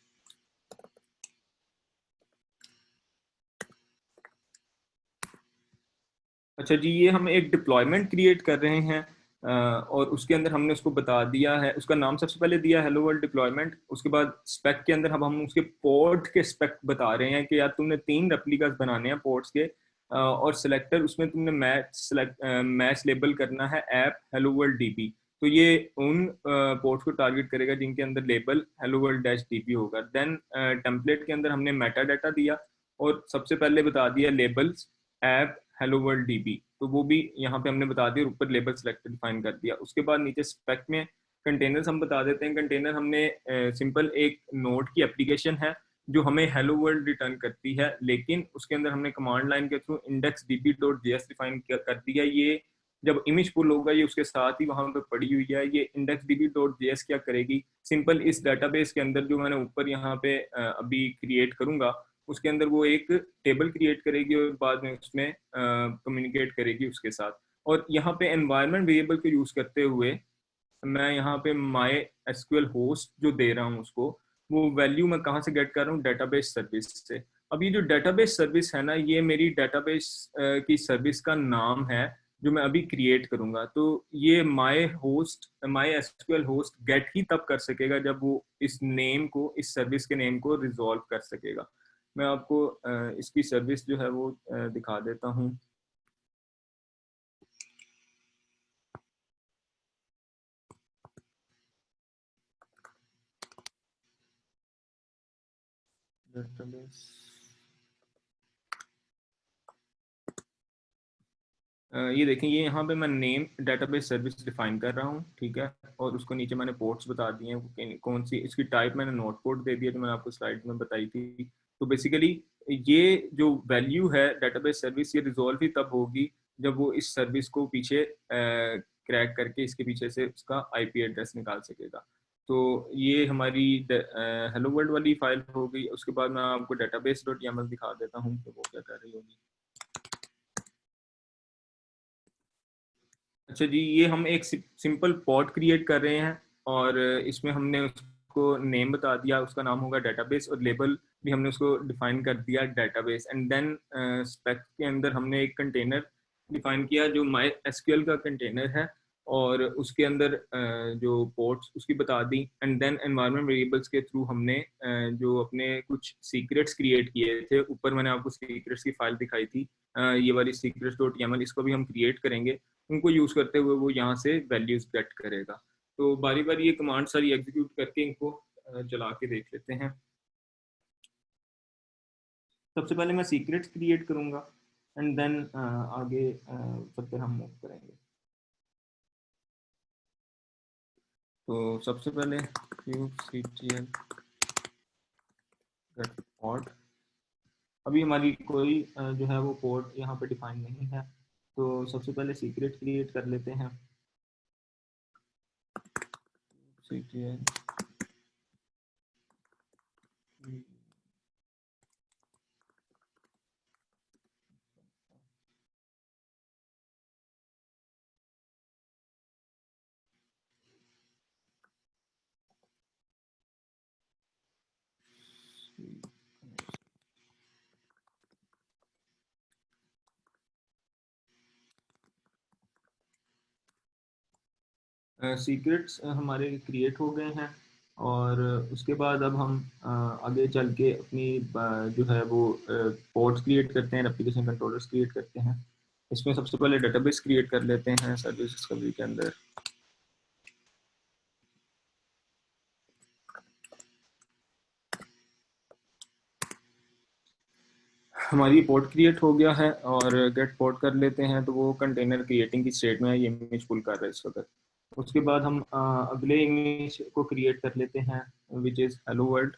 अच्छा जी, ये हम एक डिप्लॉयमेंट क्रिएट कर रहे हैं और उसके अंदर हमने उसको बता दिया है, उसका नाम सबसे पहले दिया हेलो वर्ल्ड डिप्लॉयमेंट। उसके बाद स्पेक के अंदर हम उसके पोर्ट के स्पेक बता रहे हैं कि यार तुमने 3 रेप्लिकास बनाने हैं पोर्ट्स के, और सिलेक्टर उसमें तुमने मैच लेबल करना है ऐप हेलो वर्ल्ड डीबी। तो ये उन पोर्ट्स को टारगेट करेगा जिनके अंदर label hello world dash dB होगा। देन टेम्पलेट के अंदर हमने मेटा डाटा दिया और सबसे पहले बता दिया labels app hello world dB, तो वो भी यहाँ पे हमने बता दिया और ऊपर लेबल सेलेक्ट डिफाइन कर दिया। उसके बाद नीचे स्पेक में कंटेनर्स हम बता देते हैं। कंटेनर हमने सिंपल एक नोड की एप्लीकेशन है जो हमें हेलो वर्ल्ड रिटर्न करती है, लेकिन उसके अंदर हमने कमांड लाइन के थ्रू इंडेक्स db.js डिफाइन कर दिया। ये जब इमेज पुल होगा ये उसके साथ ही वहां पे पड़ी हुई है। ये इंडेक्स db.js क्या करेगी, सिंपल इस डाटाबेस के अंदर जो मैंने ऊपर यहाँ पे अभी क्रिएट करूंगा उसके अंदर वो एक टेबल क्रिएट करेगी और बाद में उसमें कम्युनिकेट करेगी उसके साथ। और यहाँ पे एनवायरनमेंट वेरिएबल को यूज करते हुए मैं यहाँ पे माई एसक्यूएल होस्ट जो दे रहा हूँ उसको, वो वैल्यू मैं कहाँ से गेट कर रहा हूँ, डेटाबेस सर्विस से। अब ये जो डेटाबेस सर्विस है ना, ये मेरी डेटाबेस की सर्विस का नाम है जो मैं अभी क्रिएट करूंगा। तो ये माई एसक्यूएल होस्ट गेट ही तब कर सकेगा जब वो इस नेम को, इस सर्विस के नेम को रिजॉल्व कर सकेगा। मैं आपको इसकी सर्विस जो है वो दिखा देता हूँ। ये देखें, ये यहाँ पे मैं नेम डेटाबेस सर्विस डिफाइन कर रहा हूँ, ठीक है। और उसको नीचे मैंने पोर्ट्स बता दिए हैं कौन सी, इसकी टाइप मैंने नोट पोर्ट दे दिया जो मैंने आपको स्लाइड में बताई थी। तो बेसिकली ये जो वैल्यू है डेटाबेस सर्विस, ये रिजॉल्व ही तब होगी जब वो इस सर्विस को पीछे क्रैक करके इसके पीछे से उसका आईपी एड्रेस निकाल सकेगा। तो ये हमारी हेलो वर्ल्ड वाली फाइल हो गई। उसके बाद मैं आपको डेटाबेस डॉट YAML दिखा देता हूँ कि वो क्या कर रही होगी। अच्छा जी, ये हम एक सिंपल पॉड क्रिएट कर रहे हैं और इसमें हमने उसको नेम बता दिया, उसका नाम होगा डेटाबेस, और लेबल भी हमने उसको डिफाइन कर दिया डेटाबेस। एंड देन स्पेक के अंदर हमने एक कंटेनर डिफाइन किया जो माई एसक्यूएल का कंटेनर है और उसके अंदर जो पोर्ट्स उसकी बता दी। एंड देन एनवायरनमेंट वेरिएबल्स के थ्रू हमने जो अपने कुछ सीक्रेट्स क्रिएट किए थे, ऊपर मैंने आपको सीक्रेट्स की फाइल दिखाई थी, ये वाली secrets.yaml, इसको भी हम क्रिएट करेंगे। उनको यूज करते हुए वो यहाँ से वैल्यूज गेट करेगा। तो बारी बारी ये कमांड सारी एग्जीक्यूट करके इनको चला के देख लेते हैं। सबसे पहले मैं सीक्रेट्स क्रिएट करूंगा एंड देन आगे फर्दर हम मूव करेंगे। तो सबसे पहले kubectl पोर्ट, अभी हमारी कोई जो है वो पोर्ट यहाँ पे डिफाइन नहीं है, तो सबसे पहले सीक्रेट क्रिएट कर लेते हैं। सीक्रेट्स हमारे क्रिएट हो गए हैं और उसके बाद अब हम आगे चल के अपनी जो है वो पोर्ट्स क्रिएट करते हैं, एप्लीकेशन कंट्रोलर्स क्रिएट करते हैं। इसमें सबसे पहले डेटाबेस क्रिएट कर लेते हैं सर्विस डिस्कवरी के अंदर। हमारी पोर्ट क्रिएट हो गया है और गेट पोर्ट कर लेते हैं, तो वो कंटेनर क्रिएटिंग की स्टेट में है, ये इमेज पुल कर रहा है इस वक्त। उसके बाद हम अगले इमेज को क्रिएट कर लेते हैं विच इज़ हेलो वर्ल्ड।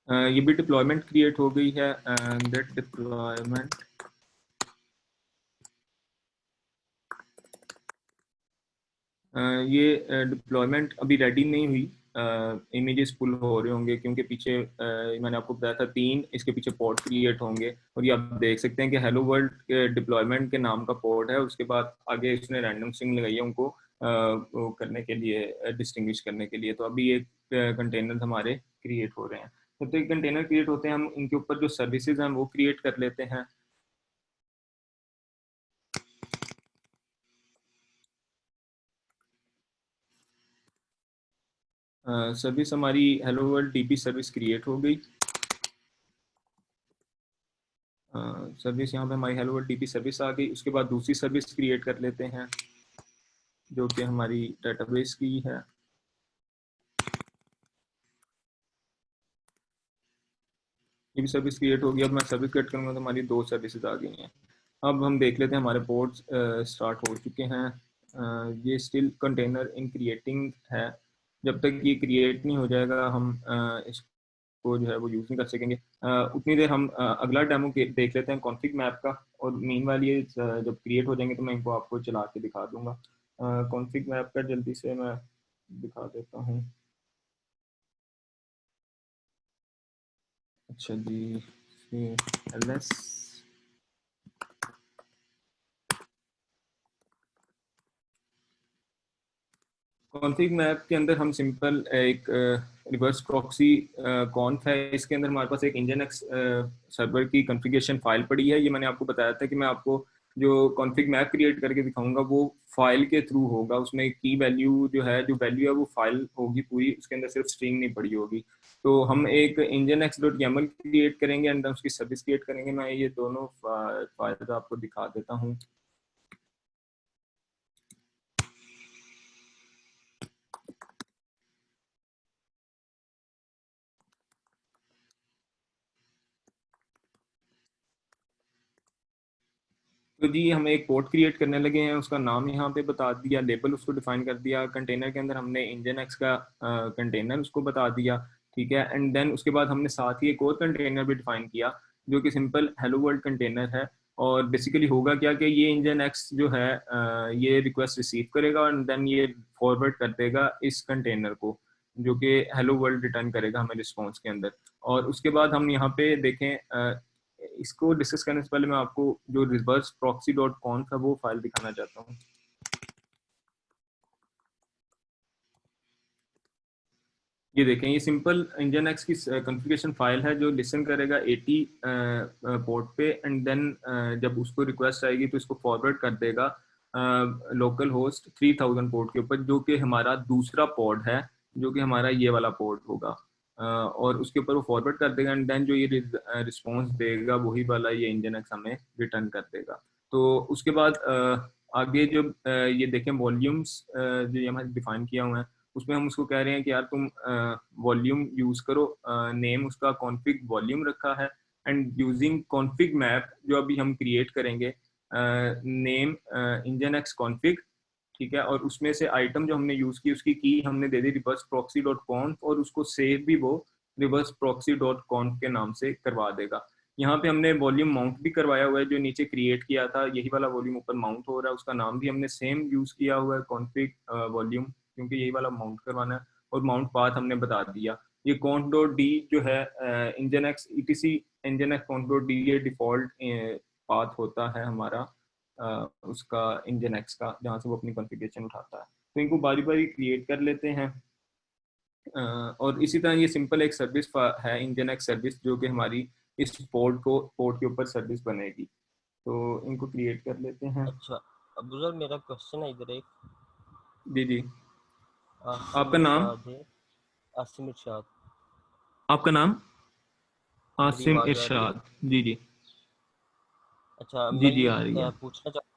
ये भी डिप्लॉयमेंट क्रिएट हो गई है, दैट डिप्लॉयमेंट ये डिप्लॉयमेंट अभी रेडी नहीं हुई, इमेजेस पुल हो रहे होंगे क्योंकि पीछे मैंने आपको बताया था 3 इसके पीछे पोर्ट क्रिएट होंगे, और ये आप देख सकते हैं कि हेलो वर्ल्ड के डिप्लॉयमेंट के नाम का पोर्ट है, उसके बाद आगे इसने रैंडम स्ट्रिंग लगाई है उनको वो करने के लिए, डिस्टिंग्विश करने के लिए। तो अभी ये कंटेनर हमारे क्रिएट हो रहे हैं। जब तक कंटेनर क्रिएट होते हैं हम इनके ऊपर जो सर्विसेज हैं वो क्रिएट कर लेते हैं। सर्विस हमारी hello world DP service create हो गई। सर्विस यहाँ पे हमारी हेलो वर्ल्ड डीपी सर्विस आ गई। उसके बाद दूसरी सर्विस क्रिएट कर लेते हैं जो कि हमारी डेटाबेस की है। ये भी सर्विस क्रिएट हो गई। अब मैं सर्विस क्रिएट करूँगा तो हमारी 2 सर्विसेज आ गई हैं। अब हम देख लेते हैं हमारे पोर्ट्स स्टार्ट हो चुके हैं। ये स्टिल कंटेनर इन क्रिएटिंग है, जब तक ये क्रिएट नहीं हो जाएगा हम इसको जो है वो यूज़ नहीं कर सकेंगे। उतनी देर हम अगला डेमो देख लेते हैं कॉन्फिग मैप का, और मीनवाइल ये जब क्रिएट हो जाएंगे तो मैं इनको आपको चला के दिखा दूंगा। कॉन्फिग मैप का जल्दी से मैं दिखा देता हूँ। अच्छा जी, ls कॉन्फिग मैप के अंदर हम सिंपल एक रिवर्स प्रॉक्सी कॉन्फ है, इसके अंदर हमारे पास एक इंजनएक्स सर्वर की कॉन्फ़िगरेशन फाइल पड़ी है। ये मैंने आपको बताया था कि मैं आपको जो कॉन्फिग मैप क्रिएट करके दिखाऊंगा वो फाइल के थ्रू होगा। उसमें की वैल्यू जो वैल्यू है वो फाइल होगी पूरी, उसके अंदर सिर्फ स्ट्रिंग नहीं पड़ी होगी। तो हम एक nginx.yaml क्रिएट करेंगे एंड उसकी सर्विस क्रिएट करेंगे। मैं ये दोनों फाइल आपको दिखा देता हूँ। तो जी हम एक पोर्ट क्रिएट करने लगे हैं, उसका नाम यहाँ पे बता दिया, लेबल उसको डिफाइन कर दिया, कंटेनर के अंदर हमने nginx का कंटेनर उसको बता दिया, ठीक है। एंड देन उसके बाद हमने साथ ही एक और कंटेनर भी डिफाइन किया जो कि सिंपल हेलो वर्ल्ड कंटेनर है। और बेसिकली होगा क्या कि ये nginx जो है ये रिक्वेस्ट रिसीव करेगा एंड देन ये फॉरवर्ड कर देगा इस कंटेनर को, जो कि हेलो वर्ल्ड रिटर्न करेगा हमें रिस्पॉन्स के अंदर। और उसके बाद हम यहाँ पे देखें, इसको डिस्कस करने से पहले मैं आपको जो रिवर्स प्रॉक्सी डॉट कॉन्फ है वो फाइल दिखाना चाहता हूँ। ये देखें, ये सिंपल nginx की कॉन्फ़िगरेशन फाइल है जो लिसन करेगा 80 पोर्ट पे एंड देन जब उसको रिक्वेस्ट आएगी तो इसको फॉरवर्ड कर देगा लोकल होस्ट 3000 पोर्ट के ऊपर, जो कि हमारा दूसरा पोर्ट है, जो कि हमारा ये वाला पोर्ट होगा। और उसके ऊपर वो फॉरवर्ड कर देगा एंड देन जो ये रिस्पॉन्स देगा वही वाला ये nginx हमें रिटर्न कर देगा। तो उसके बाद आगे जो ये देखें वॉल्यूम्स जो ये हमारे डिफाइन किया हुआ है, उसमें हम उसको कह रहे हैं कि यार तुम वॉल्यूम यूज करो, नेम उसका कॉन्फिग वॉल्यूम रखा है एंड यूजिंग कॉन्फिग मैप जो अभी हम क्रिएट करेंगे, नेम nginx कॉन्फिग, ठीक है। और उसमें से आइटम जो हमने यूज की उसकी की हमने दे दी रिवर्स प्रॉक्सी डॉट कॉन्फ, और उसको सेव भी वो रिवर्स प्रॉक्सी डॉट कॉन्फ के नाम से करवा देगा। यहाँ पे हमने वॉल्यूम माउंट भी करवाया हुआ है, जो नीचे क्रिएट किया था यही वाला वॉल्यूम ऊपर माउंट हो रहा है, उसका नाम भी हमने सेम यूज किया हुआ है कॉन्फिग वॉल्यूम, क्योंकि यही वाला माउंट करवाना है। और माउंट पाथ हमने बता दिया। ये कॉन्फ डॉट डी जो है nginx etc nginx कॉन्फ dot D ये डिफॉल्ट पाथ होता है हमारा उसका nginx का, जहाँ से वो अपनी कॉन्फ़िगरेशन उठाता है। तो इनको बारी बारी क्रिएट कर लेते हैं। और इसी तरह ये सिंपल एक सर्विस है nginx सर्विस, जो कि हमारी इस पोर्ट के ऊपर सर्विस बनेगी। तो इनको क्रिएट कर लेते हैं। अच्छा अब्दुल सर, मेरा क्वेश्चन है इधर एक। जी जी, आपका नाम? आसिम इरशाद। आपका नाम? आसिम आवाज आ रही है? इरशाद, जी जी। अच्छा जी मैं जी ये आ रही है। पूछना चाहता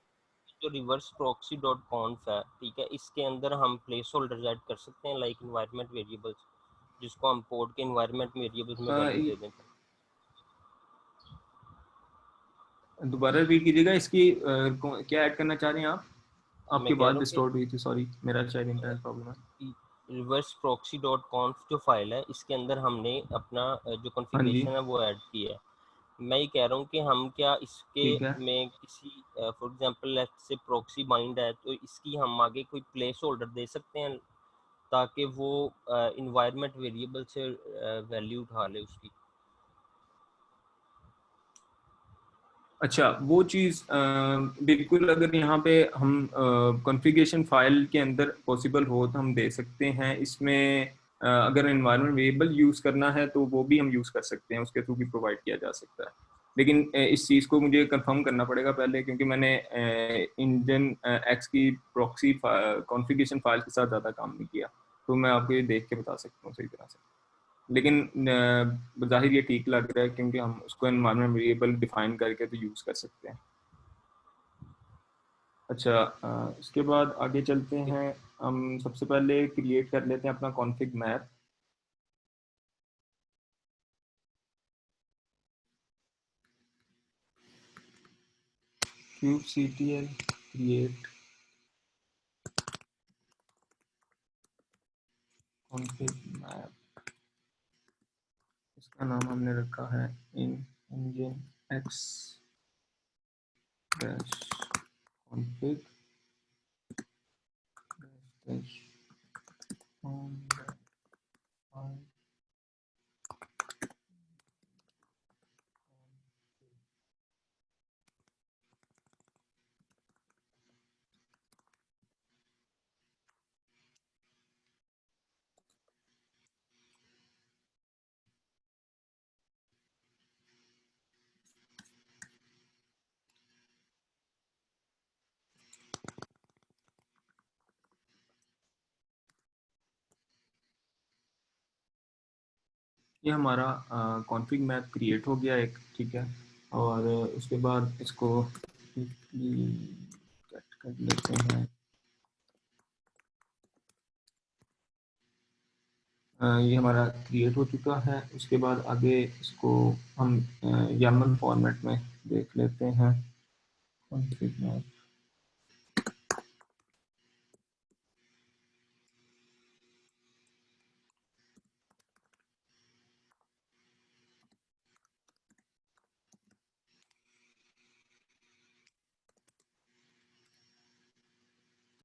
जो रिवर्स प्रॉक्सी डॉट कॉन्फ है, ठीक है, इसके अंदर हम प्लेस होल्डर्स ऐड कर सकते हैं लाइक इन्वायरमेंट वेरिएबल्स, जिसको हम पोर्ट के इन्वायरमेंट वेरिएबल्स में वैल्यू दे दें। दोबारा रिपीट कीजिएगा, इसकी क्या ऐड करना चाह रहे हैं आप? आपकी मैं कह बात रहा हूँ डिस्टॉर्ट हुई थी, सॉरी, मेरा शायद इंटरनेट प्रॉब्लम है। कि रिवर्स प्रॉक्सी डॉट कॉन्फ जो फाइल है, इसके अंदर हमने अपना जो हाँ जी, कॉन्फ़िगरेशन है वो ऐड की है। मैं ये कह रहा हूँ कि हम क्या इसके ठीक है। में किसी for example let's say proxy bind है, तो इसकी हम आगे कोई प्लेस होल्डर दे सकते हैं ताकि वो इन्वायरमेंट वेरिएबल से वैल्यू उठा ले उसकी। अच्छा, वो चीज़ बिल्कुल, अगर यहाँ पे हम कॉन्फ़िगरेशन फाइल के अंदर पॉसिबल हो तो हम दे सकते हैं। इसमें अगर एनवायरनमेंट वेरिएबल यूज़ करना है तो वो भी हम यूज़ कर सकते हैं, उसके थ्रू भी प्रोवाइड किया जा सकता है। लेकिन इस चीज़ को मुझे कंफर्म करना पड़ेगा पहले, क्योंकि मैंने इंजन एक्स की प्रॉक्सी कॉन्फ़िगरेशन फाइल के साथ ज़्यादा काम नहीं किया, तो मैं आपको ये देख के बता सकता हूँ सही तरह से। लेकिन ज़ाहिर ये ठीक लग रहा है, क्योंकि हम उसको एनवायरनमेंट वेरिएबल डिफाइन करके तो यूज़ कर सकते हैं। अच्छा, इसके बाद आगे चलते हैं। हम सबसे पहले क्रिएट कर लेते हैं अपना config map. kubectl create config map, इसका नाम हमने रखा है engine x dash config dash home ये हमारा कॉन्फिग मैप क्रिएट हो गया एक, ठीक है। और उसके बाद इसको कट कर लेते हैं। ये हमारा क्रिएट हो चुका है। उसके बाद आगे इसको हम YAML फॉर्मेट में देख लेते हैं कॉन्फिग मैप।